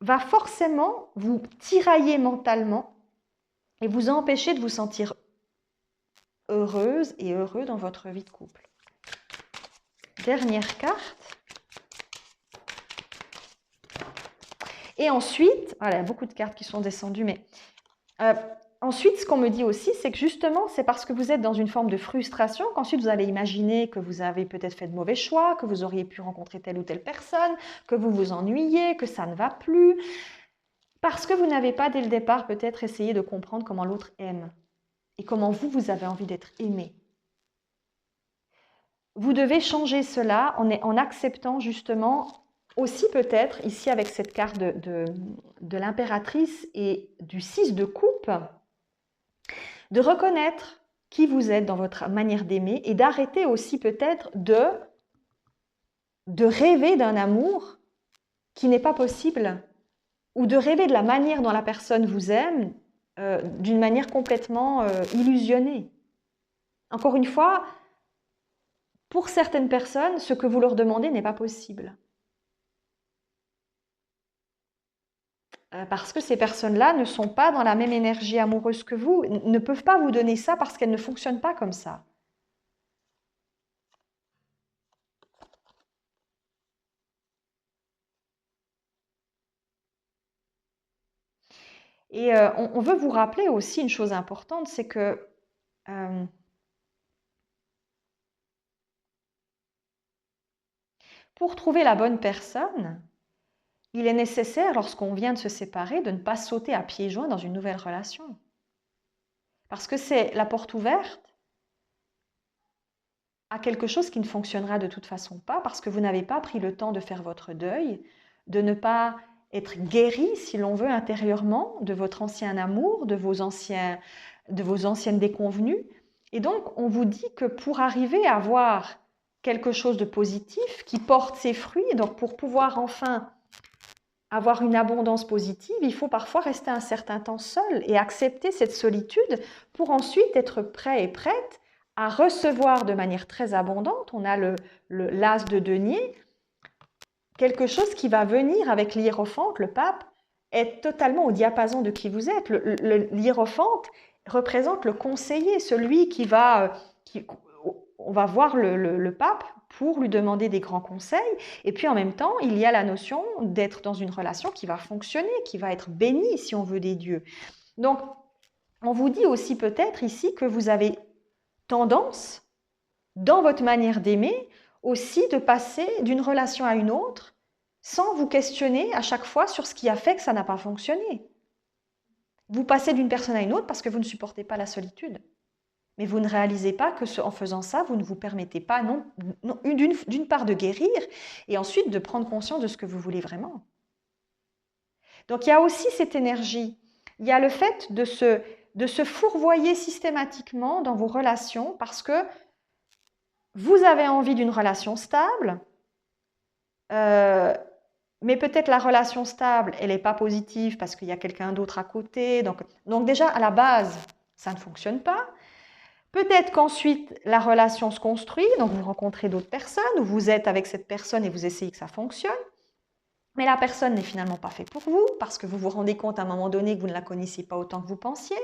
va forcément vous tirailler mentalement et vous empêcher de vous sentir heureuse et heureux dans votre vie de couple. Dernière carte. Et ensuite, voilà, il y a beaucoup de cartes qui sont descendues, mais ensuite, ce qu'on me dit aussi, c'est que justement, c'est parce que vous êtes dans une forme de frustration qu'ensuite vous allez imaginer que vous avez peut-être fait de mauvais choix, que vous auriez pu rencontrer telle ou telle personne, que vous vous ennuyez, que ça ne va plus, parce que vous n'avez pas dès le départ peut-être essayé de comprendre comment l'autre aime et comment vous avez envie d'être aimé. Vous devez changer cela en acceptant justement aussi peut-être, ici avec cette carte de l'impératrice et du 6 de coupe, de reconnaître qui vous êtes dans votre manière d'aimer et d'arrêter aussi peut-être de rêver d'un amour qui n'est pas possible ou de rêver de la manière dont la personne vous aime d'une manière complètement illusionnée. Encore une fois, pour certaines personnes, ce que vous leur demandez n'est pas possible. Parce que ces personnes-là ne sont pas dans la même énergie amoureuse que vous, ne peuvent pas vous donner ça parce qu'elles ne fonctionnent pas comme ça. Et on veut vous rappeler aussi une chose importante, c'est que pour trouver la bonne personne, il est nécessaire, lorsqu'on vient de se séparer, de ne pas sauter à pieds joints dans une nouvelle relation. Parce que c'est la porte ouverte à quelque chose qui ne fonctionnera de toute façon pas, parce que vous n'avez pas pris le temps de faire votre deuil, de ne pas être guéri, si l'on veut, intérieurement, de votre ancien amour, de vos anciennes déconvenues. Et donc, on vous dit que pour arriver à avoir quelque chose de positif, qui porte ses fruits, donc pour pouvoir enfin avoir une abondance positive, il faut parfois rester un certain temps seul et accepter cette solitude pour ensuite être prêt et prête à recevoir de manière très abondante. On a l'as de denier, quelque chose qui va venir avec l'hiérophante, le pape, est totalement au diapason de qui vous êtes. L'hiérophante représente le conseiller, celui qui va... on va voir le pape pour lui demander des grands conseils. Et puis en même temps, il y a la notion d'être dans une relation qui va fonctionner, qui va être bénie si on veut des dieux. Donc, on vous dit aussi peut-être ici que vous avez tendance, dans votre manière d'aimer, aussi de passer d'une relation à une autre sans vous questionner à chaque fois sur ce qui a fait que ça n'a pas fonctionné. Vous passez d'une personne à une autre parce que vous ne supportez pas la solitude. Mais vous ne réalisez pas que en faisant ça, vous ne vous permettez pas d'une part de guérir et ensuite de prendre conscience de ce que vous voulez vraiment. Donc il y a aussi cette énergie. Il y a le fait de se fourvoyer systématiquement dans vos relations parce que vous avez envie d'une relation stable, mais peut-être la relation stable, elle n'est pas positive parce qu'il y a quelqu'un d'autre à côté. Donc déjà, à la base, ça ne fonctionne pas. Peut-être qu'ensuite, la relation se construit, donc vous rencontrez d'autres personnes, ou vous êtes avec cette personne et vous essayez que ça fonctionne, mais la personne n'est finalement pas faite pour vous, parce que vous vous rendez compte à un moment donné que vous ne la connaissiez pas autant que vous pensiez,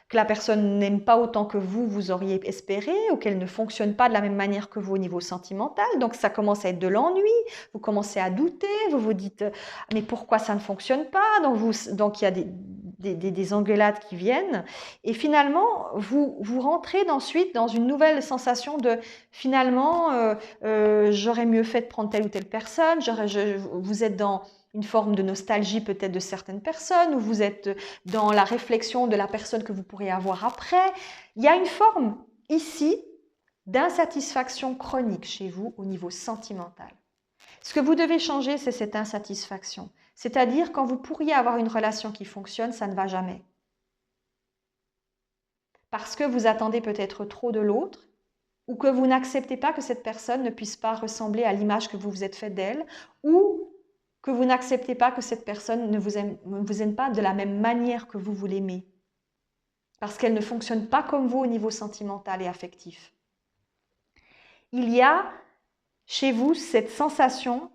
que la personne n'aime pas autant que vous auriez espéré, ou qu'elle ne fonctionne pas de la même manière que vous au niveau sentimental, donc ça commence à être de l'ennui, vous commencez à douter, vous vous dites « mais pourquoi ça ne fonctionne pas ?» Donc il y a des engueulades qui viennent. Et finalement, vous rentrez ensuite dans une nouvelle sensation de finalement, j'aurais mieux fait de prendre telle ou telle personne. Vous êtes dans une forme de nostalgie peut-être de certaines personnes, ou vous êtes dans la réflexion de la personne que vous pourriez avoir après. Il y a une forme ici d'insatisfaction chronique chez vous au niveau sentimental. Ce que vous devez changer, c'est cette insatisfaction. C'est-à-dire, quand vous pourriez avoir une relation qui fonctionne, ça ne va jamais. Parce que vous attendez peut-être trop de l'autre, ou que vous n'acceptez pas que cette personne ne puisse pas ressembler à l'image que vous vous êtes faite d'elle, ou que vous n'acceptez pas que cette personne ne vous aime pas de la même manière que vous l'aimez. Parce qu'elle ne fonctionne pas comme vous au niveau sentimental et affectif. Il y a chez vous cette sensation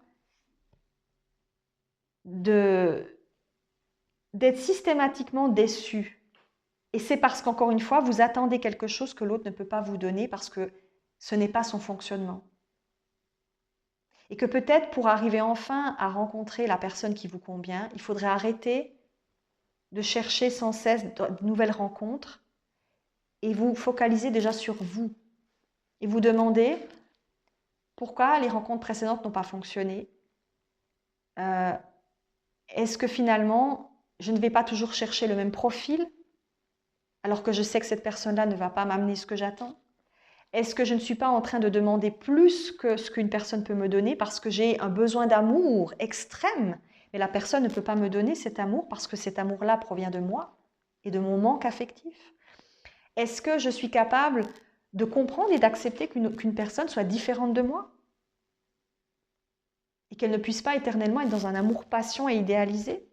d'être systématiquement déçu. Et c'est parce qu'encore une fois, vous attendez quelque chose que l'autre ne peut pas vous donner parce que ce n'est pas son fonctionnement. Et que peut-être pour arriver enfin à rencontrer la personne qui vous convient, il faudrait arrêter de chercher sans cesse de nouvelles rencontres et vous focaliser déjà sur vous. Et vous demander pourquoi les rencontres précédentes n'ont pas fonctionné. Est-ce que finalement, je ne vais pas toujours chercher le même profil alors que je sais que cette personne-là ne va pas m'amener ce que j'attends? Est-ce que je ne suis pas en train de demander plus que ce qu'une personne peut me donner parce que j'ai un besoin d'amour extrême, mais la personne ne peut pas me donner cet amour parce que cet amour-là provient de moi et de mon manque affectif? Est-ce que je suis capable de comprendre et d'accepter qu'une personne soit différente de moi et qu'elle ne puisse pas éternellement être dans un amour-passion et idéalisé?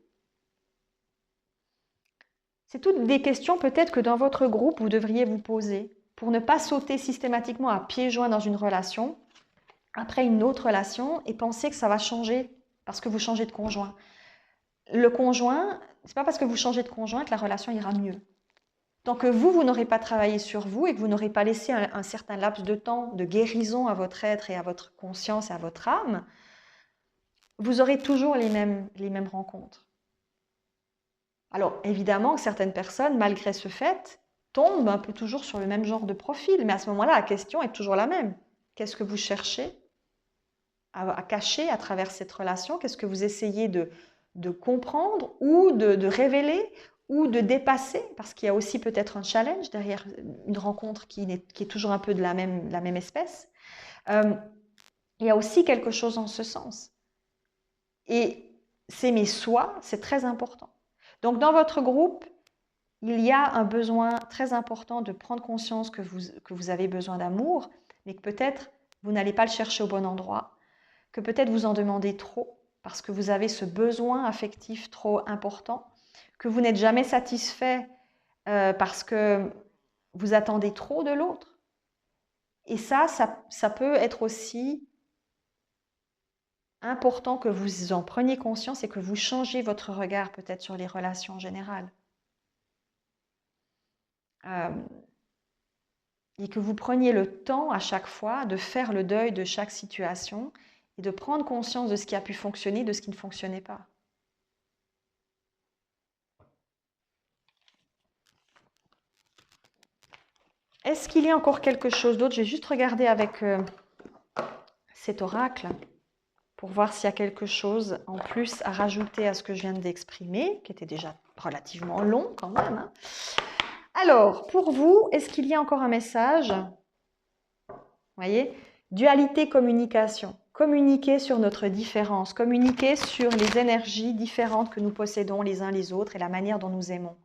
C'est toutes des questions peut-être que dans votre groupe, vous devriez vous poser pour ne pas sauter systématiquement à pieds joints dans une relation, après une autre relation, et penser que ça va changer parce que vous changez de conjoint. Le conjoint, c'est pas parce que vous changez de conjoint que la relation ira mieux. Tant que vous n'aurez pas travaillé sur vous et que vous n'aurez pas laissé un certain laps de temps de guérison à votre être et à votre conscience et à votre âme, vous aurez toujours les mêmes rencontres. Alors, évidemment, certaines personnes, malgré ce fait, tombent un peu toujours sur le même genre de profil. Mais à ce moment-là, la question est toujours la même. Qu'est-ce que vous cherchez à cacher à travers cette relation? Qu'est-ce que vous essayez de comprendre ou de révéler ou de dépasser? Parce qu'il y a aussi peut-être un challenge derrière une rencontre qui est toujours un peu de la même espèce. Il y a aussi quelque chose en ce sens. Et s'aimer soi, c'est très important. Donc, dans votre groupe, il y a un besoin très important de prendre conscience que vous avez besoin d'amour, mais que peut-être vous n'allez pas le chercher au bon endroit, que peut-être vous en demandez trop parce que vous avez ce besoin affectif trop important, que vous n'êtes jamais satisfait parce que vous attendez trop de l'autre. Et ça peut être aussi important que vous en preniez conscience et que vous changiez votre regard peut-être sur les relations en général. Et que vous preniez le temps à chaque fois de faire le deuil de chaque situation et de prendre conscience de ce qui a pu fonctionner, de ce qui ne fonctionnait pas. Est-ce qu'il y a encore quelque chose d'autre? Je vais juste regarder avec cet oracle pour voir s'il y a quelque chose en plus à rajouter à ce que je viens d'exprimer, qui était déjà relativement long quand même, hein. Alors, pour vous, est-ce qu'il y a encore un message? Vous voyez, dualité, communication. Communiquer sur notre différence, communiquer sur les énergies différentes que nous possédons les uns les autres et la manière dont nous aimons.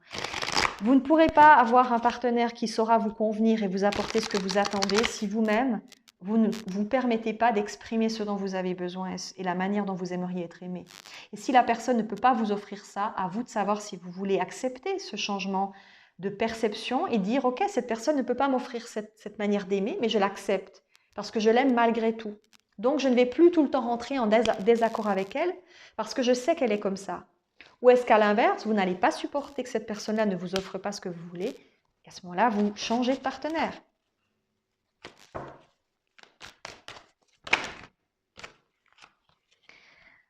Vous ne pourrez pas avoir un partenaire qui saura vous convenir et vous apporter ce que vous attendez si vous-même, vous ne vous permettez pas d'exprimer ce dont vous avez besoin et la manière dont vous aimeriez être aimé. Et si la personne ne peut pas vous offrir ça, à vous de savoir si vous voulez accepter ce changement de perception et dire « Ok, cette personne ne peut pas m'offrir cette manière d'aimer, mais je l'accepte parce que je l'aime malgré tout. Donc, je ne vais plus tout le temps rentrer en désaccord avec elle parce que je sais qu'elle est comme ça. » Ou est-ce qu'à l'inverse, vous n'allez pas supporter que cette personne-là ne vous offre pas ce que vous voulez? Et à ce moment-là, vous changez de partenaire.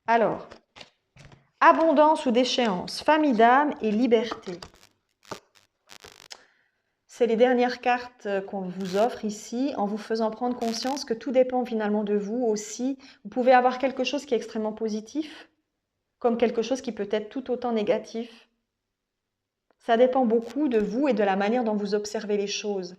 Alors, Abondance ou déchéance, famille d'âme et liberté. C'est les dernières cartes qu'on vous offre ici en vous faisant prendre conscience que tout dépend finalement de vous aussi. Vous pouvez avoir quelque chose qui est extrêmement positif, comme quelque chose qui peut être tout autant négatif. Ça dépend beaucoup de vous et de la manière dont vous observez les choses.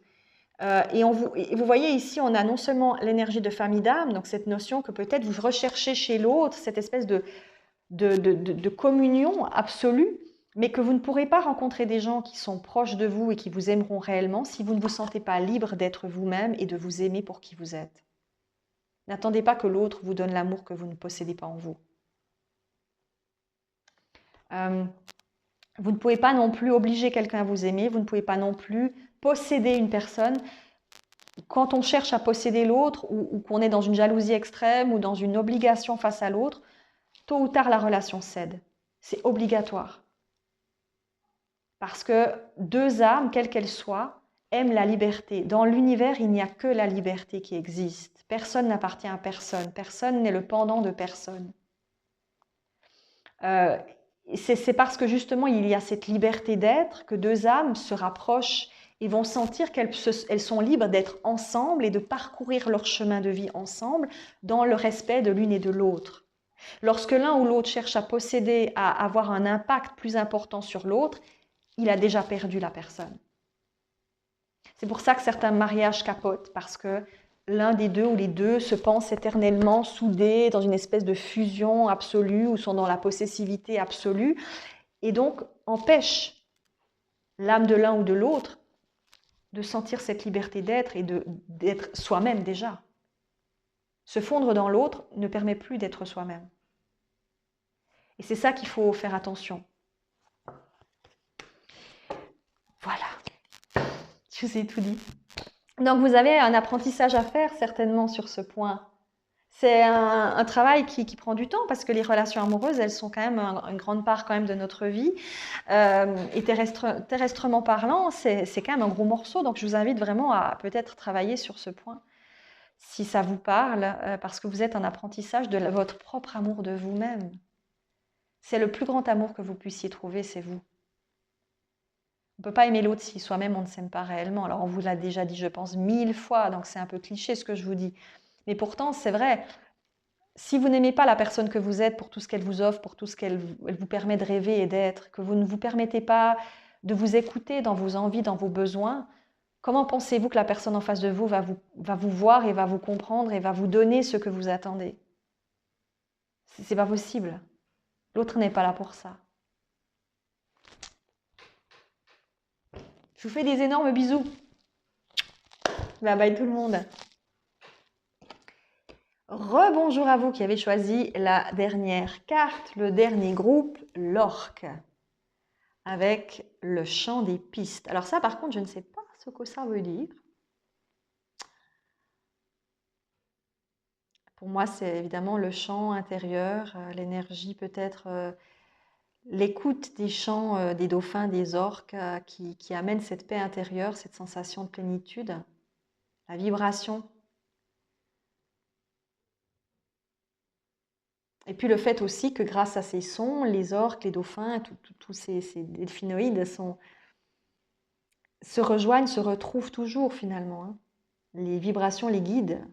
Et vous voyez ici, on a non seulement l'énergie de famille d'âme, donc cette notion que peut-être vous recherchez chez l'autre, cette espèce de communion absolue, mais que vous ne pourrez pas rencontrer des gens qui sont proches de vous et qui vous aimeront réellement si vous ne vous sentez pas libre d'être vous-même et de vous aimer pour qui vous êtes. N'attendez pas que l'autre vous donne l'amour que vous ne possédez pas en vous. Vous ne pouvez pas non plus obliger quelqu'un à vous aimer, vous ne pouvez pas non plus posséder une personne. Quand on cherche à posséder l'autre ou qu'on est dans une jalousie extrême ou dans une obligation face à l'autre, tôt ou tard la relation cède. C'est obligatoire. Parce que deux âmes, quelles qu'elles soient, aiment la liberté. Dans l'univers, il n'y a que la liberté qui existe. Personne n'appartient à personne. Personne n'est le pendant de personne. C'est parce que justement, il y a cette liberté d'être que deux âmes se rapprochent et vont sentir qu'elles sont libres d'être ensemble et de parcourir leur chemin de vie ensemble dans le respect de l'une et de l'autre. Lorsque l'un ou l'autre cherche à posséder, à avoir un impact plus important sur l'autre, il a déjà perdu la personne. C'est pour ça que certains mariages capotent, parce que l'un des deux ou les deux se pensent éternellement soudés dans une espèce de fusion absolue ou sont dans la possessivité absolue et donc empêchent l'âme de l'un ou de l'autre de sentir cette liberté d'être et d'être soi-même déjà. Se fondre dans l'autre ne permet plus d'être soi-même. Et c'est ça qu'il faut faire attention. Voilà, je vous ai tout dit. Donc vous avez un apprentissage à faire certainement sur ce point. C'est un travail qui prend du temps parce que les relations amoureuses, elles sont quand même une grande part quand même de notre vie. Et terrestrement parlant, c'est quand même un gros morceau. Donc je vous invite vraiment à peut-être travailler sur ce point si ça vous parle, parce que vous êtes en apprentissage de votre propre amour de vous-même. C'est le plus grand amour que vous puissiez trouver, c'est vous. On ne peut pas aimer l'autre si soi-même on ne s'aime pas réellement. Alors on vous l'a déjà dit, je pense, 1000 fois, donc c'est un peu cliché ce que je vous dis. Mais pourtant, c'est vrai, si vous n'aimez pas la personne que vous êtes pour tout ce qu'elle vous offre, pour tout ce qu'elle vous permet de rêver et d'être, que vous ne vous permettez pas de vous écouter dans vos envies, dans vos besoins, comment pensez-vous que la personne en face de vous va vous voir et va vous comprendre et va vous donner ce que vous attendez? C'est pas possible. L'autre n'est pas là pour ça. Je vous fais des énormes bisous. Bye bye tout le monde. Rebonjour à vous qui avez choisi la dernière carte, le dernier groupe, l'orque, avec le chant des pistes. Alors ça, par contre, je ne sais pas ce que ça veut dire. Pour moi, c'est évidemment le chant intérieur, l'énergie peut-être, l'écoute des chants des dauphins, des orques, qui amène cette paix intérieure, cette sensation de plénitude, la vibration. Et puis le fait aussi que grâce à ces sons, les orques, les dauphins, tous ces delphinoïdes se rejoignent, se retrouvent toujours finalement. Hein. Les vibrations les guident.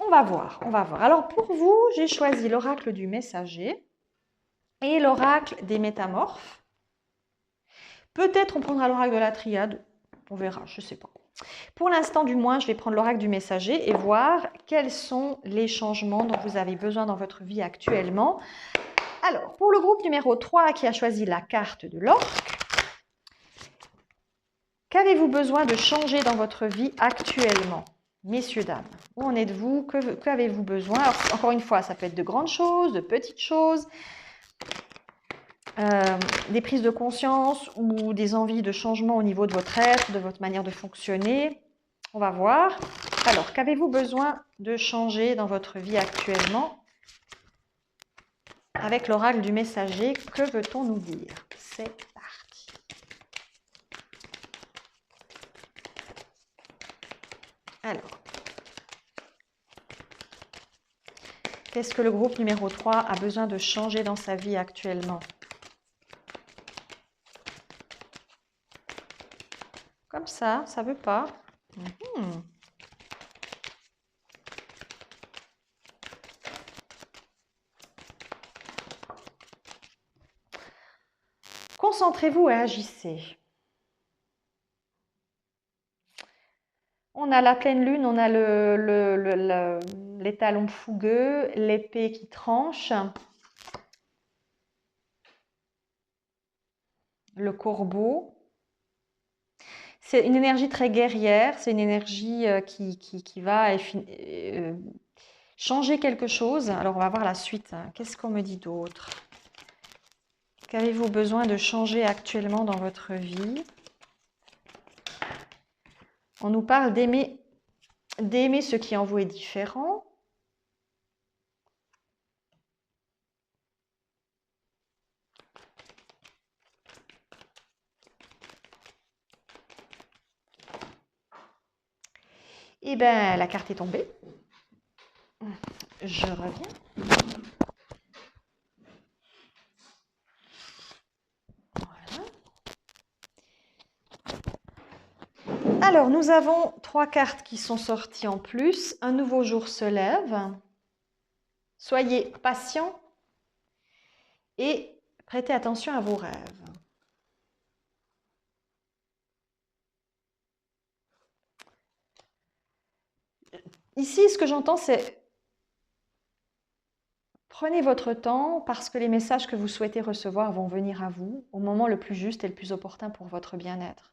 On va voir, on va voir. Alors pour vous, j'ai choisi l'oracle du messager et l'oracle des métamorphes. Peut-être on prendra l'oracle de la triade, on verra, je ne sais pas. Pour l'instant, du moins, je vais prendre l'oracle du messager et voir quels sont les changements dont vous avez besoin dans votre vie actuellement. Alors, pour le groupe numéro 3 qui a choisi la carte de l'orque, qu'avez-vous besoin de changer dans votre vie actuellement, messieurs, dames? Où en êtes-vous? Qu'avez-vous besoin? Alors, encore une fois, ça peut être de grandes choses, de petites choses, des prises de conscience ou des envies de changement au niveau de votre être, de votre manière de fonctionner. On va voir. Alors, qu'avez-vous besoin de changer dans votre vie actuellement? Avec l'oracle du messager, que veut-on nous dire? C'est parti. Alors, Qu'est-ce que le groupe numéro 3 a besoin de changer dans sa vie actuellement? Comme ça ne veut pas. Mhm. Concentrez-vous et agissez. On a la pleine lune, on a les talons fougueux, l'épée qui tranche, le corbeau. C'est une énergie très guerrière, c'est une énergie qui va changer quelque chose. Alors, on va voir la suite. Qu'est-ce qu'on me dit d'autre? Qu'avez-vous besoin de changer actuellement dans votre vie? On nous parle d'aimer ce qui en vous est différent. Eh bien, la carte est tombée. Je reviens. Voilà. Alors, nous avons 3 cartes qui sont sorties en plus. Un nouveau jour se lève. Soyez patient et prêtez attention à vos rêves. Ici, ce que j'entends, c'est prenez votre temps parce que les messages que vous souhaitez recevoir vont venir à vous au moment le plus juste et le plus opportun pour votre bien-être.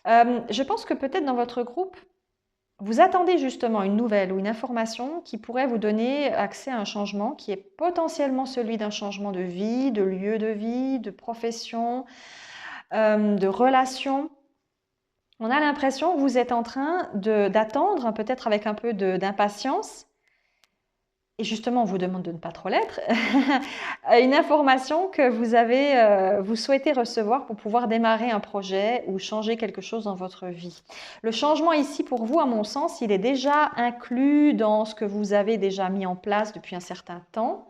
Je pense que peut-être dans votre groupe, vous attendez justement une nouvelle ou une information qui pourrait vous donner accès à un changement qui est potentiellement celui d'un changement de vie, de lieu de vie, de profession, de relation. On a l'impression que vous êtes en train d'attendre, peut-être avec un peu d'impatience, et justement on vous demande de ne pas trop l'être, une information que vous souhaitez recevoir pour pouvoir démarrer un projet ou changer quelque chose dans votre vie. Le changement ici pour vous, à mon sens, il est déjà inclus dans ce que vous avez déjà mis en place depuis un certain temps.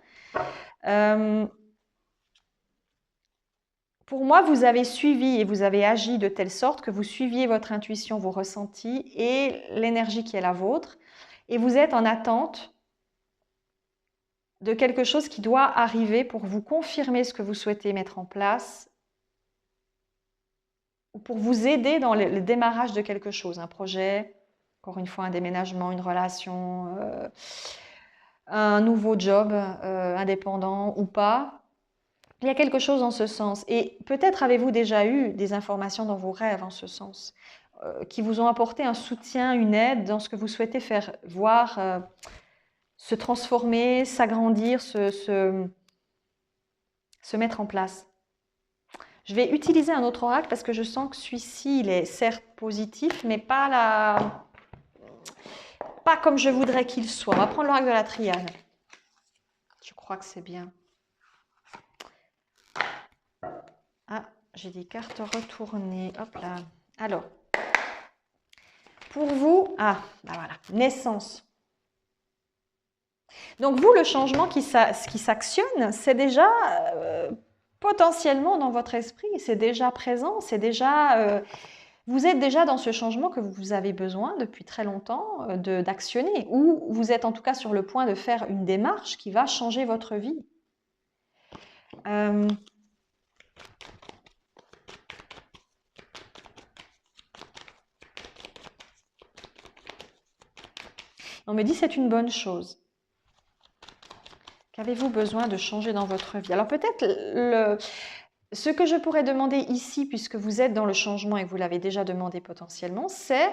Pour moi, vous avez suivi et vous avez agi de telle sorte que vous suiviez votre intuition, vos ressentis et l'énergie qui est la vôtre. Et vous êtes en attente de quelque chose qui doit arriver pour vous confirmer ce que vous souhaitez mettre en place ou pour vous aider dans le démarrage de quelque chose, un projet, encore une fois un déménagement, une relation, un nouveau job indépendant ou pas. Il y a quelque chose en ce sens. Et peut-être avez-vous déjà eu des informations dans vos rêves en ce sens, qui vous ont apporté un soutien, une aide dans ce que vous souhaitez faire voir se transformer, s'agrandir, se mettre en place. Je vais utiliser un autre oracle parce que je sens que celui-ci, il est certes positif, mais pas comme je voudrais qu'il soit. On va prendre l'oracle de la triade. Je crois que c'est bien. Ah, j'ai des cartes retournées. Hop là. Alors, pour vous, bah voilà, naissance. Donc vous, le changement qui s'actionne, c'est déjà potentiellement dans votre esprit, c'est déjà présent, c'est déjà, vous êtes déjà dans ce changement que vous avez besoin depuis très longtemps d'actionner, ou vous êtes en tout cas sur le point de faire une démarche qui va changer votre vie. On me dit c'est une bonne chose. Qu'avez-vous besoin de changer dans votre vie? Alors peut-être ce que je pourrais demander ici, puisque vous êtes dans le changement et que vous l'avez déjà demandé potentiellement, c'est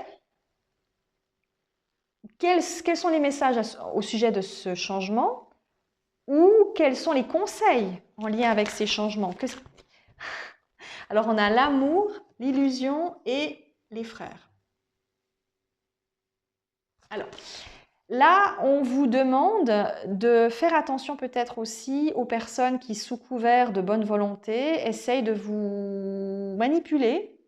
quels sont les messages au sujet de ce changement ou quels sont les conseils en lien avec ces changements? Alors on a l'amour, l'illusion et les frères. Alors, là, on vous demande de faire attention peut-être aussi aux personnes qui, sous couvert de bonne volonté, essayent de vous manipuler.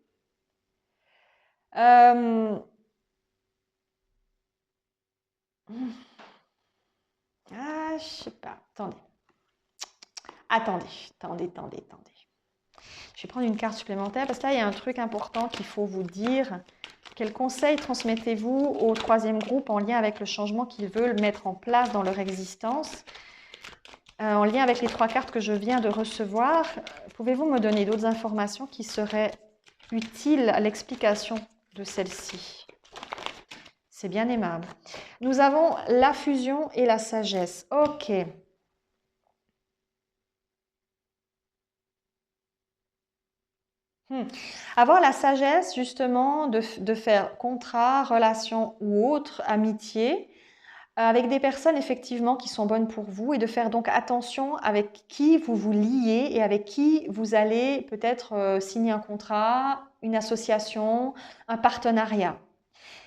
je sais pas. Attendez. Je vais prendre une carte supplémentaire parce que là, il y a un truc important qu'il faut vous dire. Quels conseils transmettez-vous au troisième groupe en lien avec le changement qu'ils veulent mettre en place dans leur existence? En lien avec les 3 cartes que je viens de recevoir, pouvez-vous me donner d'autres informations qui seraient utiles à l'explication de celle-ci? C'est bien aimable. Nous avons la fusion et la sagesse. Ok. Avoir la sagesse, justement, de faire contrat, relation ou autre, amitié, avec des personnes, effectivement, qui sont bonnes pour vous et de faire donc attention avec qui vous vous liez et avec qui vous allez peut-être signer un contrat, une association, un partenariat.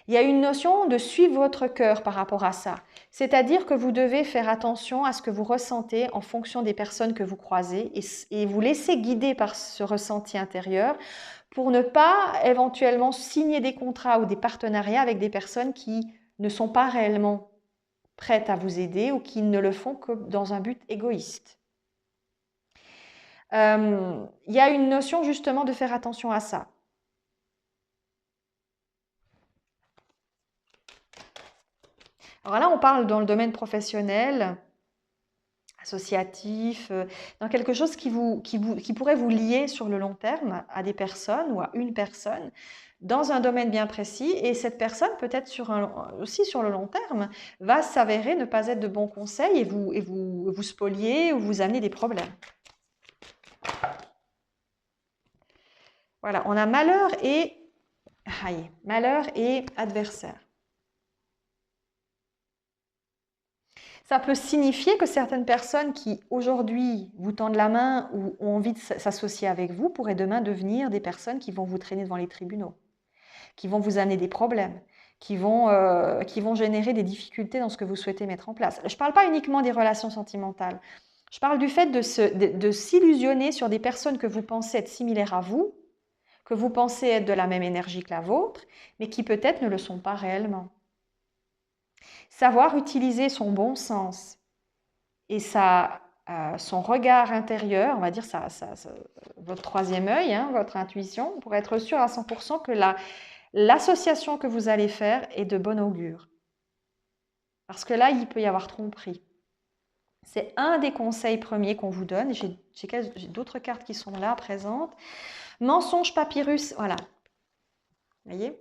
Il y a une notion de suivre votre cœur par rapport à ça. C'est-à-dire que vous devez faire attention à ce que vous ressentez en fonction des personnes que vous croisez et vous laisser guider par ce ressenti intérieur pour ne pas éventuellement signer des contrats ou des partenariats avec des personnes qui ne sont pas réellement prêtes à vous aider ou qui ne le font que dans un but égoïste. Il y a une notion justement de faire attention à ça. Alors là, on parle dans le domaine professionnel, associatif, dans quelque chose qui pourrait vous lier sur le long terme à des personnes ou à une personne dans un domaine bien précis. Et cette personne, peut-être aussi sur le long terme, va s'avérer ne pas être de bons conseils et vous spolier ou vous amener des problèmes. Voilà, on a malheur et adversaire. Ça peut signifier que certaines personnes qui aujourd'hui vous tendent la main ou ont envie de s'associer avec vous pourraient demain devenir des personnes qui vont vous traîner devant les tribunaux, qui vont vous amener des problèmes, qui vont générer des difficultés dans ce que vous souhaitez mettre en place. Je ne parle pas uniquement des relations sentimentales. Je parle du fait de s'illusionner sur des personnes que vous pensez être similaires à vous, que vous pensez être de la même énergie que la vôtre, mais qui peut-être ne le sont pas réellement. Savoir utiliser son bon sens et son regard intérieur, on va dire votre troisième œil, votre intuition, pour être sûr à 100% que l'association que vous allez faire est de bon augure. Parce que là, il peut y avoir tromperie. C'est un des conseils premiers qu'on vous donne. J'ai d'autres cartes qui sont là, présentes. Mensonge, papyrus, voilà. Vous voyez ?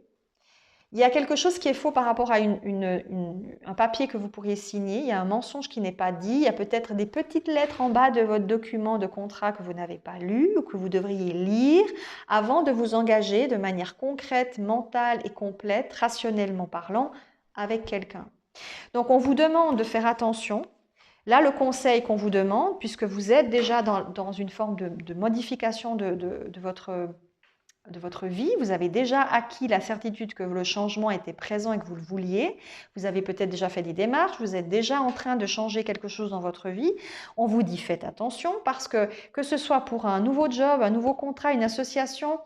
Il y a quelque chose qui est faux par rapport à un papier que vous pourriez signer. Il y a un mensonge qui n'est pas dit. Il y a peut-être des petites lettres en bas de votre document de contrat que vous n'avez pas lu ou que vous devriez lire avant de vous engager de manière concrète, mentale et complète, rationnellement parlant, avec quelqu'un. Donc, on vous demande de faire attention. Là, le conseil qu'on vous demande, puisque vous êtes déjà dans une forme de modification de votre vie, vous avez déjà acquis la certitude que le changement était présent et que vous le vouliez, vous avez peut-être déjà fait des démarches, vous êtes déjà en train de changer quelque chose dans votre vie, on vous dit faites attention parce que ce soit pour un nouveau job, un nouveau contrat, une association,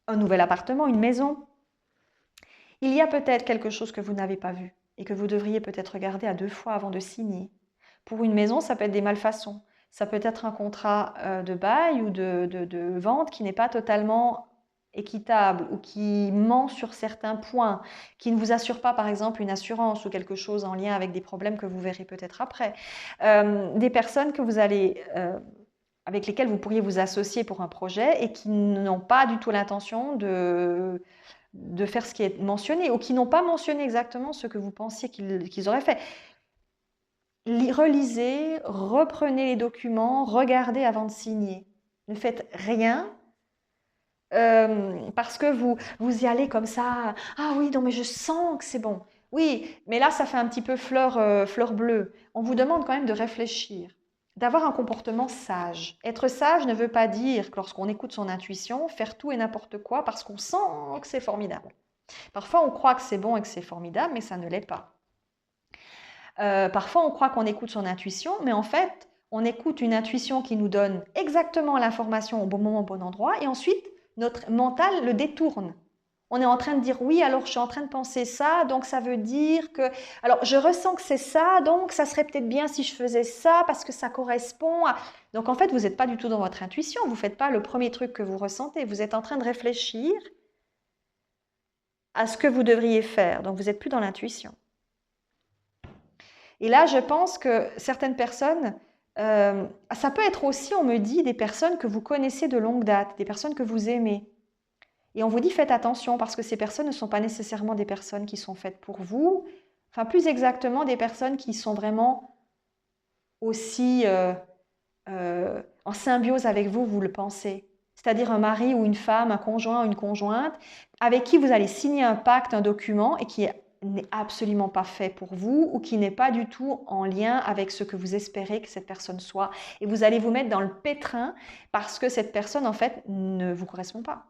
un nouvel appartement, une maison, il y a peut-être quelque chose que vous n'avez pas vu et que vous devriez peut-être regarder à 2 fois avant de signer. Pour une maison, ça peut être des malfaçons. Ça peut être un contrat de bail ou de vente qui n'est pas totalement équitable ou qui ment sur certains points, qui ne vous assure pas, par exemple, une assurance ou quelque chose en lien avec des problèmes que vous verrez peut-être après. Des personnes que vous allez, avec lesquelles vous pourriez vous associer pour un projet et qui n'ont pas du tout l'intention de faire ce qui est mentionné ou qui n'ont pas mentionné exactement ce que vous pensiez qu'ils auraient fait. Relisez, reprenez les documents, regardez avant de signer. Ne faites rien parce que vous y allez comme ça. Ah oui, non mais je sens que c'est bon. Oui, mais là ça fait un petit peu fleur bleue. On vous demande quand même de réfléchir, d'avoir un comportement sage. Être sage ne veut pas dire que lorsqu'on écoute son intuition, faire tout et n'importe quoi parce qu'on sent que c'est formidable. Parfois on croit que c'est bon et que c'est formidable, mais ça ne l'est pas. Parfois, on croit qu'on écoute son intuition, mais en fait, on écoute une intuition qui nous donne exactement l'information au bon moment, au bon endroit, et ensuite, notre mental le détourne On est en train de dire oui, alors je suis en train de penser ça, donc ça veut dire que... Alors je ressens que c'est ça, donc ça serait peut-être bien si je faisais ça parce que ça correspond à... Donc en fait, vous n'êtes pas du tout dans votre intuition, vous ne faites pas le premier truc que vous ressentez, vous êtes en train de réfléchir à ce que vous devriez faire, donc vous n'êtes plus dans l'intuition. Et là, je pense que certaines personnes, ça peut être aussi, on me dit, des personnes que vous connaissez de longue date, des personnes que vous aimez. Et on vous dit faites attention parce que ces personnes ne sont pas nécessairement des personnes qui sont faites pour vous, enfin plus exactement des personnes qui sont vraiment aussi en symbiose avec vous, vous le pensez. C'est-à-dire un mari ou une femme, un conjoint ou une conjointe, avec qui vous allez signer un pacte, un document, et qui n'est absolument pas fait pour vous, ou qui n'est pas du tout en lien avec ce que vous espérez que cette personne soit. Et vous allez vous mettre dans le pétrin parce que cette personne, en fait, ne vous correspond pas.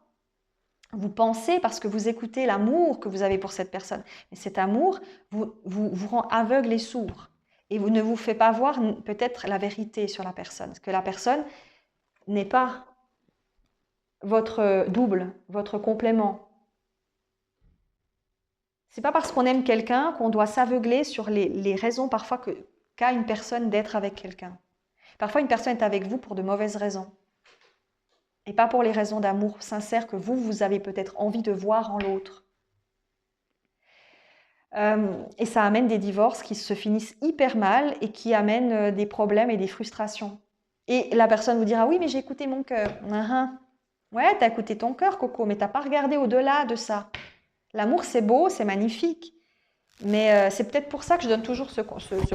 Vous pensez parce que vous écoutez l'amour que vous avez pour cette personne. Mais cet amour vous rend aveugle et sourd. Et vous ne vous fait pas voir peut-être la vérité sur la personne. Parce que la personne n'est pas votre double, votre complément. C'est pas parce qu'on aime quelqu'un qu'on doit s'aveugler sur les raisons parfois qu'a une personne d'être avec quelqu'un. Parfois, une personne est avec vous pour de mauvaises raisons. Et pas pour les raisons d'amour sincère que vous avez peut-être envie de voir en l'autre. Et ça amène des divorces qui se finissent hyper mal et qui amènent des problèmes et des frustrations. Et la personne vous dira, oui, mais j'ai écouté mon cœur. Ouais, t'as écouté ton cœur, Coco, mais t'as pas regardé au-delà de ça. L'amour, c'est beau, c'est magnifique. Mais c'est peut-être pour ça que je donne toujours ce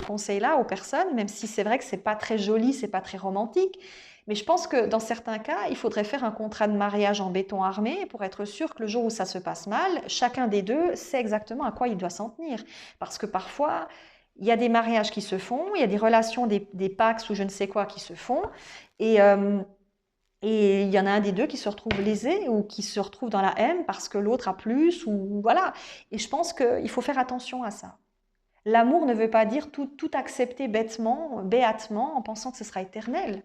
conseil-là aux personnes, même si c'est vrai que c'est pas très joli, c'est pas très romantique. Mais je pense que dans certains cas, il faudrait faire un contrat de mariage en béton armé pour être sûr que le jour où ça se passe mal, chacun des deux sait exactement à quoi il doit s'en tenir. Parce que parfois, il y a des mariages qui se font, il y a des relations, des pax ou je ne sais quoi qui se font, et il y en a un des deux qui se retrouve lésé ou qui se retrouve dans la haine parce que l'autre a plus, ou voilà. Et je pense qu'il faut faire attention à ça. L'amour ne veut pas dire tout accepter bêtement, béatement, en pensant que ce sera éternel.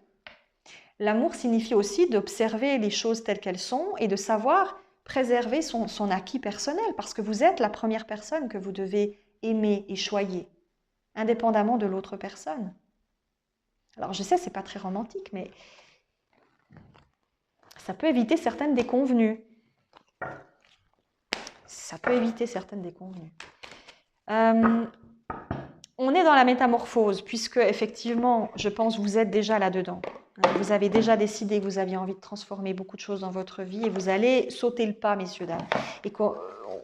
L'amour signifie aussi d'observer les choses telles qu'elles sont et de savoir préserver son acquis personnel, parce que vous êtes la première personne que vous devez aimer et choyer, indépendamment de l'autre personne. Alors je sais, c'est pas très romantique, mais ça peut éviter certaines déconvenues. Ça peut éviter certaines déconvenues. On est dans la métamorphose, puisque effectivement, je pense que vous êtes déjà là-dedans. Vous avez déjà décidé que vous aviez envie de transformer beaucoup de choses dans votre vie et vous allez sauter le pas, messieurs, dames. Et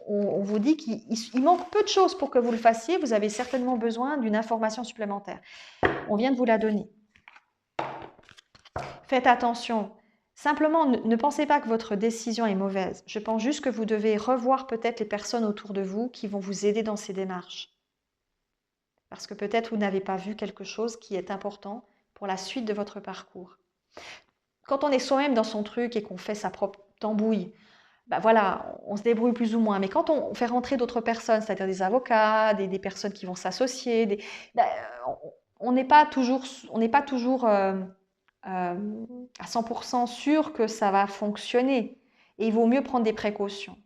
on vous dit qu'il manque peu de choses pour que vous le fassiez. Vous avez certainement besoin d'une information supplémentaire. On vient de vous la donner. Faites attention. Simplement, ne pensez pas que votre décision est mauvaise. Je pense juste que vous devez revoir peut-être les personnes autour de vous qui vont vous aider dans ces démarches. Parce que peut-être vous n'avez pas vu quelque chose qui est important pour la suite de votre parcours. Quand on est soi-même dans son truc et qu'on fait sa propre tambouille, ben voilà, on se débrouille plus ou moins. Mais quand on fait rentrer d'autres personnes, c'est-à-dire des avocats, des personnes qui vont s'associer, on n'est pas toujours à 100% sûr que ça va fonctionner. Et il vaut mieux prendre des précautions.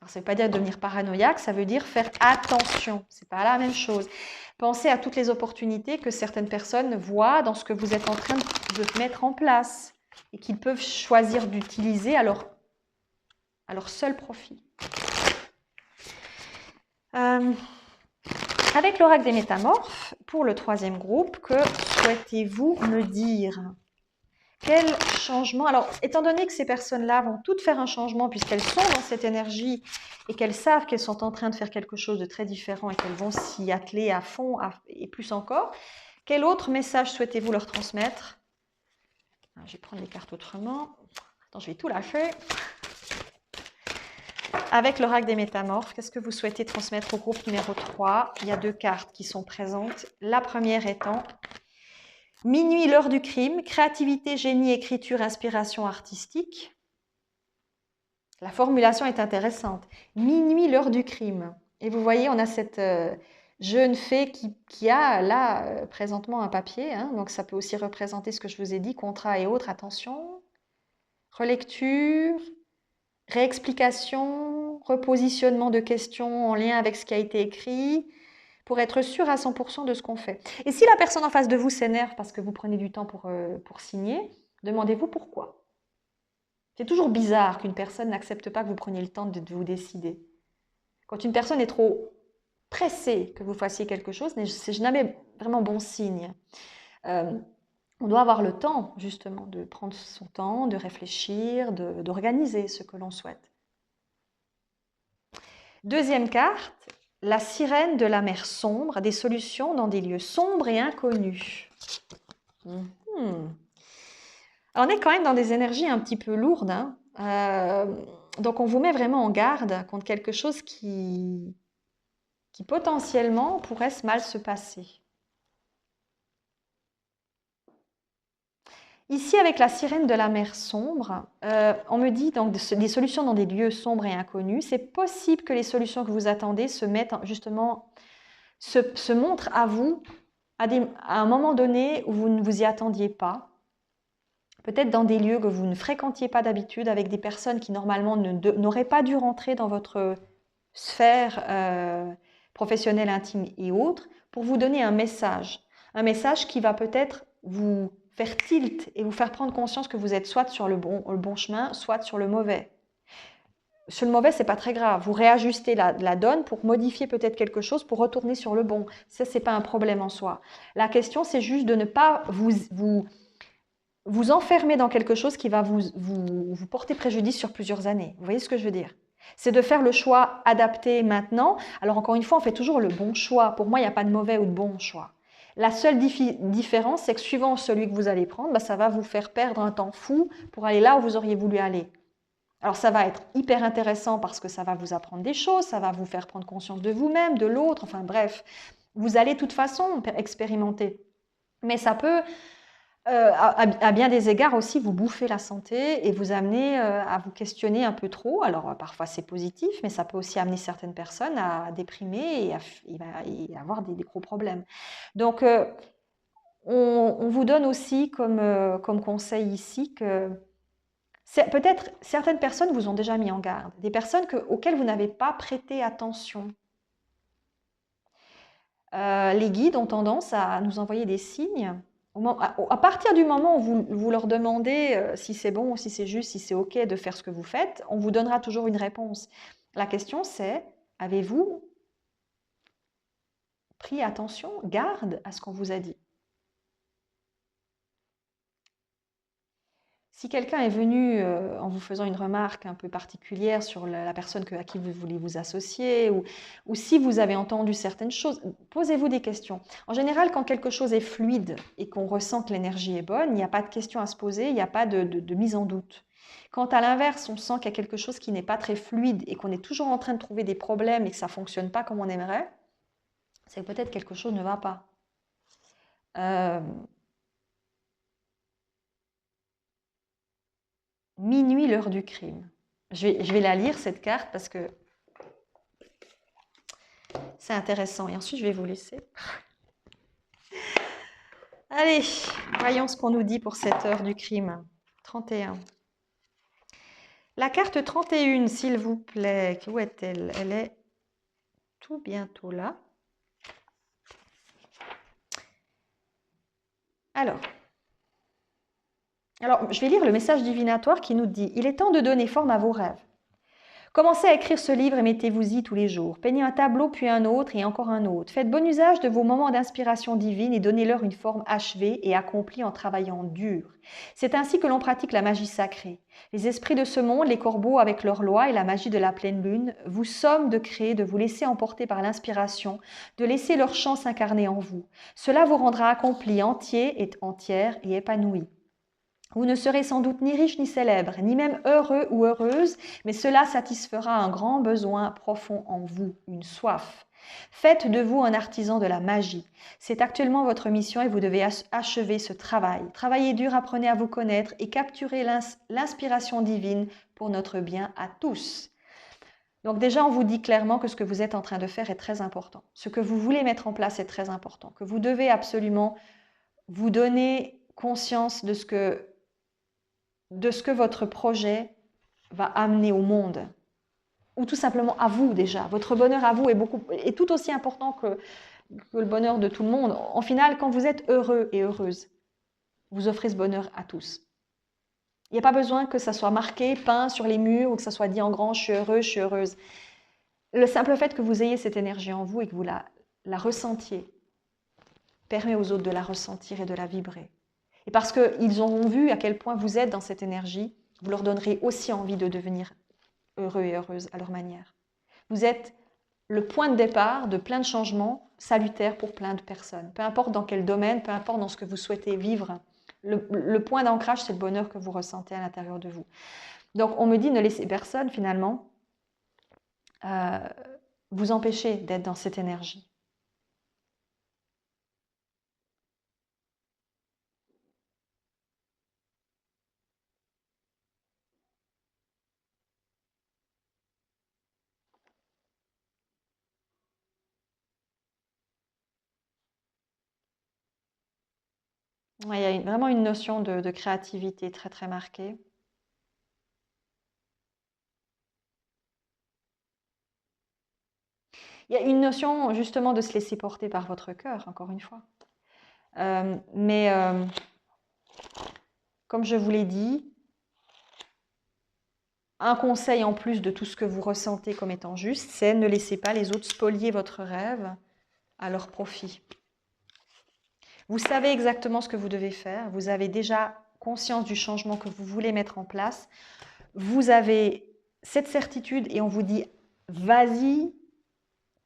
Alors, ça ne veut pas dire devenir paranoïaque, ça veut dire faire attention. Ce n'est pas la même chose. Pensez à toutes les opportunités que certaines personnes voient dans ce que vous êtes en train de mettre en place et qu'ils peuvent choisir d'utiliser à leur seul profit. Avec l'oracle des métamorphes, pour le troisième groupe, que souhaitez-vous me dire ? Quel changement? Alors, étant donné que ces personnes-là vont toutes faire un changement puisqu'elles sont dans cette énergie et qu'elles savent qu'elles sont en train de faire quelque chose de très différent et qu'elles vont s'y atteler à fond et plus encore, quel autre message souhaitez-vous leur transmettre? Alors, je vais prendre les cartes autrement. Attends, je vais tout lâcher. Avec l'oracle des métamorphes, qu'est-ce que vous souhaitez transmettre au groupe numéro 3? Il y a deux cartes qui sont présentes. La première étant Minuit, l'heure du crime, créativité, génie, écriture, inspiration artistique. La formulation est intéressante. Minuit, l'heure du crime. Et vous voyez, on a cette jeune fée qui a là présentement un papier. Donc ça peut aussi représenter ce que je vous ai dit, contrat et autres. Attention. Relecture. réexplication, repositionnement de questions en lien avec ce qui a été écrit, pour être sûr à 100% de ce qu'on fait. Et si la personne en face de vous s'énerve parce que vous prenez du temps pour signer, demandez-vous pourquoi. C'est toujours bizarre qu'une personne n'accepte pas que vous preniez le temps de vous décider. Quand une personne est trop pressée que vous fassiez quelque chose, c'est jamais vraiment bon signe. On doit avoir le temps, justement, de prendre son temps, de réfléchir, d'organiser ce que l'on souhaite. Deuxième carte, la sirène de la mer sombre, des solutions dans des lieux sombres et inconnus. Alors, on est quand même dans des énergies un petit peu lourdes, hein. Donc on vous met vraiment en garde contre quelque chose qui potentiellement pourrait mal se passer. Ici, avec la sirène de la mer sombre, on me dit donc des solutions dans des lieux sombres et inconnus. C'est possible que les solutions que vous attendez se montrent à vous à un moment donné où vous ne vous y attendiez pas. Peut-être dans des lieux que vous ne fréquentiez pas d'habitude, avec des personnes qui normalement n'auraient pas dû rentrer dans votre sphère professionnelle, intime et autres, pour vous donner un message qui va peut-être vous faire tilt et vous faire prendre conscience que vous êtes soit sur le bon chemin, soit sur le mauvais. Sur le mauvais, c'est pas très grave. Vous réajustez la donne pour modifier peut-être quelque chose, pour retourner sur le bon. Ça, c'est pas un problème en soi. La question, c'est juste de ne pas vous enfermer dans quelque chose qui va vous porter préjudice sur plusieurs années. Vous voyez ce que je veux dire? C'est de faire le choix adapté maintenant. Alors encore une fois, on fait toujours le bon choix. Pour moi, il n'y a pas de mauvais ou de bon choix. La seule différence, c'est que suivant celui que vous allez prendre, ça va vous faire perdre un temps fou pour aller là où vous auriez voulu aller. Alors ça va être hyper intéressant parce que ça va vous apprendre des choses, ça va vous faire prendre conscience de vous-même, de l'autre, enfin bref. Vous allez de toute façon expérimenter. Mais ça peut... à bien des égards aussi, vous bouffer la santé et vous amener à vous questionner un peu trop. Alors parfois c'est positif, mais ça peut aussi amener certaines personnes à déprimer et à avoir des gros problèmes. Donc on vous donne aussi comme conseil ici que peut-être certaines personnes vous ont déjà mis en garde, des personnes auxquelles vous n'avez pas prêté attention. Les guides ont tendance à nous envoyer des signes. À partir du moment où vous leur demandez si c'est bon, si c'est juste, si c'est OK de faire ce que vous faites, on vous donnera toujours une réponse. La question c'est, avez-vous pris attention, garde à ce qu'on vous a dit? Si quelqu'un est venu en vous faisant une remarque un peu particulière sur la personne à qui vous voulez vous associer, ou si vous avez entendu certaines choses, posez-vous des questions. En général, quand quelque chose est fluide et qu'on ressent que l'énergie est bonne, il n'y a pas de questions à se poser, il n'y a pas de mise en doute. Quand à l'inverse, on sent qu'il y a quelque chose qui n'est pas très fluide et qu'on est toujours en train de trouver des problèmes et que ça ne fonctionne pas comme on aimerait, c'est que peut-être quelque chose ne va pas. Minuit, l'heure du crime. Je vais la lire, cette carte, parce que c'est intéressant. Et ensuite, je vais vous laisser. Allez, voyons ce qu'on nous dit pour cette heure du crime. 31. La carte 31, s'il vous plaît. Où est-elle? Elle est tout bientôt là. Alors, je vais lire le message divinatoire qui nous dit « Il est temps de donner forme à vos rêves. Commencez à écrire ce livre et mettez-vous-y tous les jours. Peignez un tableau, puis un autre et encore un autre. Faites bon usage de vos moments d'inspiration divine et donnez-leur une forme achevée et accomplie en travaillant dur. C'est ainsi que l'on pratique la magie sacrée. Les esprits de ce monde, les corbeaux avec leurs lois et la magie de la pleine lune, vous somment de créer, de vous laisser emporter par l'inspiration, de laisser leur chant s'incarner en vous. Cela vous rendra accompli, entier et entière et épanoui. Vous ne serez sans doute ni riche ni célèbre, ni même heureux ou heureuse, mais cela satisfera un grand besoin profond en vous, une soif. Faites de vous un artisan de la magie. C'est actuellement votre mission et vous devez achever ce travail. Travaillez dur, apprenez à vous connaître et capturez l'inspiration divine pour notre bien à tous. Donc déjà, on vous dit clairement que ce que vous êtes en train de faire est très important. Ce que vous voulez mettre en place est très important, que vous devez absolument vous donner conscience de ce que votre projet va amener au monde, ou tout simplement à vous déjà. Votre bonheur à vous est tout aussi important que le bonheur de tout le monde. En final, quand vous êtes heureux et heureuse, vous offrez ce bonheur à tous. Il n'y a pas besoin que ça soit marqué, peint sur les murs, ou que ça soit dit en grand, je suis heureux, je suis heureuse. Le simple fait que vous ayez cette énergie en vous et que vous la ressentiez, permet aux autres de la ressentir et de la vibrer. Et parce qu'ils auront vu à quel point vous êtes dans cette énergie, vous leur donnerez aussi envie de devenir heureux et heureuses à leur manière. Vous êtes le point de départ de plein de changements salutaires pour plein de personnes. Peu importe dans quel domaine, peu importe dans ce que vous souhaitez vivre, le point d'ancrage, c'est le bonheur que vous ressentez à l'intérieur de vous. Donc on me dit, ne laissez personne finalement vous empêcher d'être dans cette énergie. Ouais, il y a vraiment une notion de créativité très très marquée. Il y a une notion justement de se laisser porter par votre cœur, encore une fois. Mais comme je vous l'ai dit, un conseil en plus de tout ce que vous ressentez comme étant juste, c'est ne laissez pas les autres spolier votre rêve à leur profit. Vous savez exactement ce que vous devez faire, vous avez déjà conscience du changement que vous voulez mettre en place, vous avez cette certitude et on vous dit « vas-y,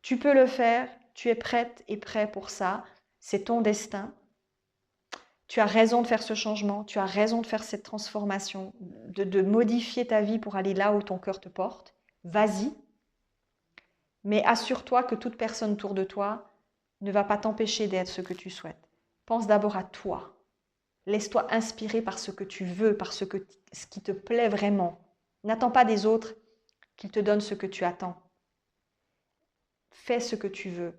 tu peux le faire, tu es prête et prêt pour ça, c'est ton destin. Tu as raison de faire ce changement, tu as raison de faire cette transformation, de modifier ta vie pour aller là où ton cœur te porte. Vas-y, mais assure-toi que toute personne autour de toi ne va pas t'empêcher d'être ce que tu souhaites. Pense d'abord à toi. Laisse-toi inspirer par ce que tu veux, par ce qui te plaît vraiment. N'attends pas des autres qu'ils te donnent ce que tu attends. Fais ce que tu veux.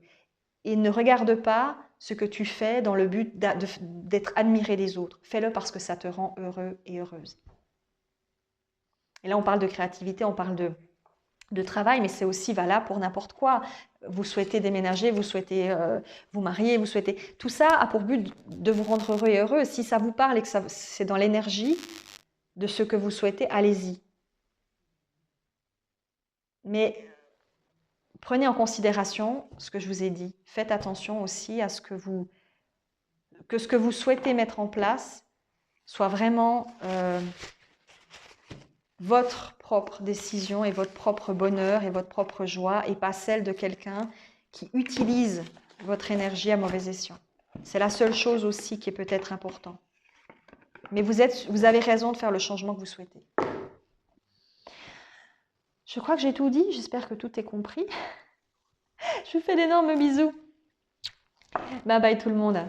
Et ne regarde pas ce que tu fais dans le but d'être admiré des autres. Fais-le parce que ça te rend heureux et heureuse. Et là, on parle de créativité, on parle de travail, mais c'est aussi valable pour n'importe quoi. Vous souhaitez déménager, vous souhaitez vous marier, vous souhaitez... Tout ça a pour but de vous rendre heureux et heureuse. Si ça vous parle et que c'est dans l'énergie de ce que vous souhaitez, allez-y. Mais prenez en considération ce que je vous ai dit. Faites attention aussi à ce que vous souhaitez mettre en place soit vraiment votre propre décision et votre propre bonheur et votre propre joie et pas celle de quelqu'un qui utilise votre énergie à mauvais escient. C'est la seule chose aussi qui est peut-être importante. Mais vous avez raison de faire le changement que vous souhaitez. Je crois que j'ai tout dit. J'espère que tout est compris. Je vous fais d'énormes bisous. Bye bye tout le monde.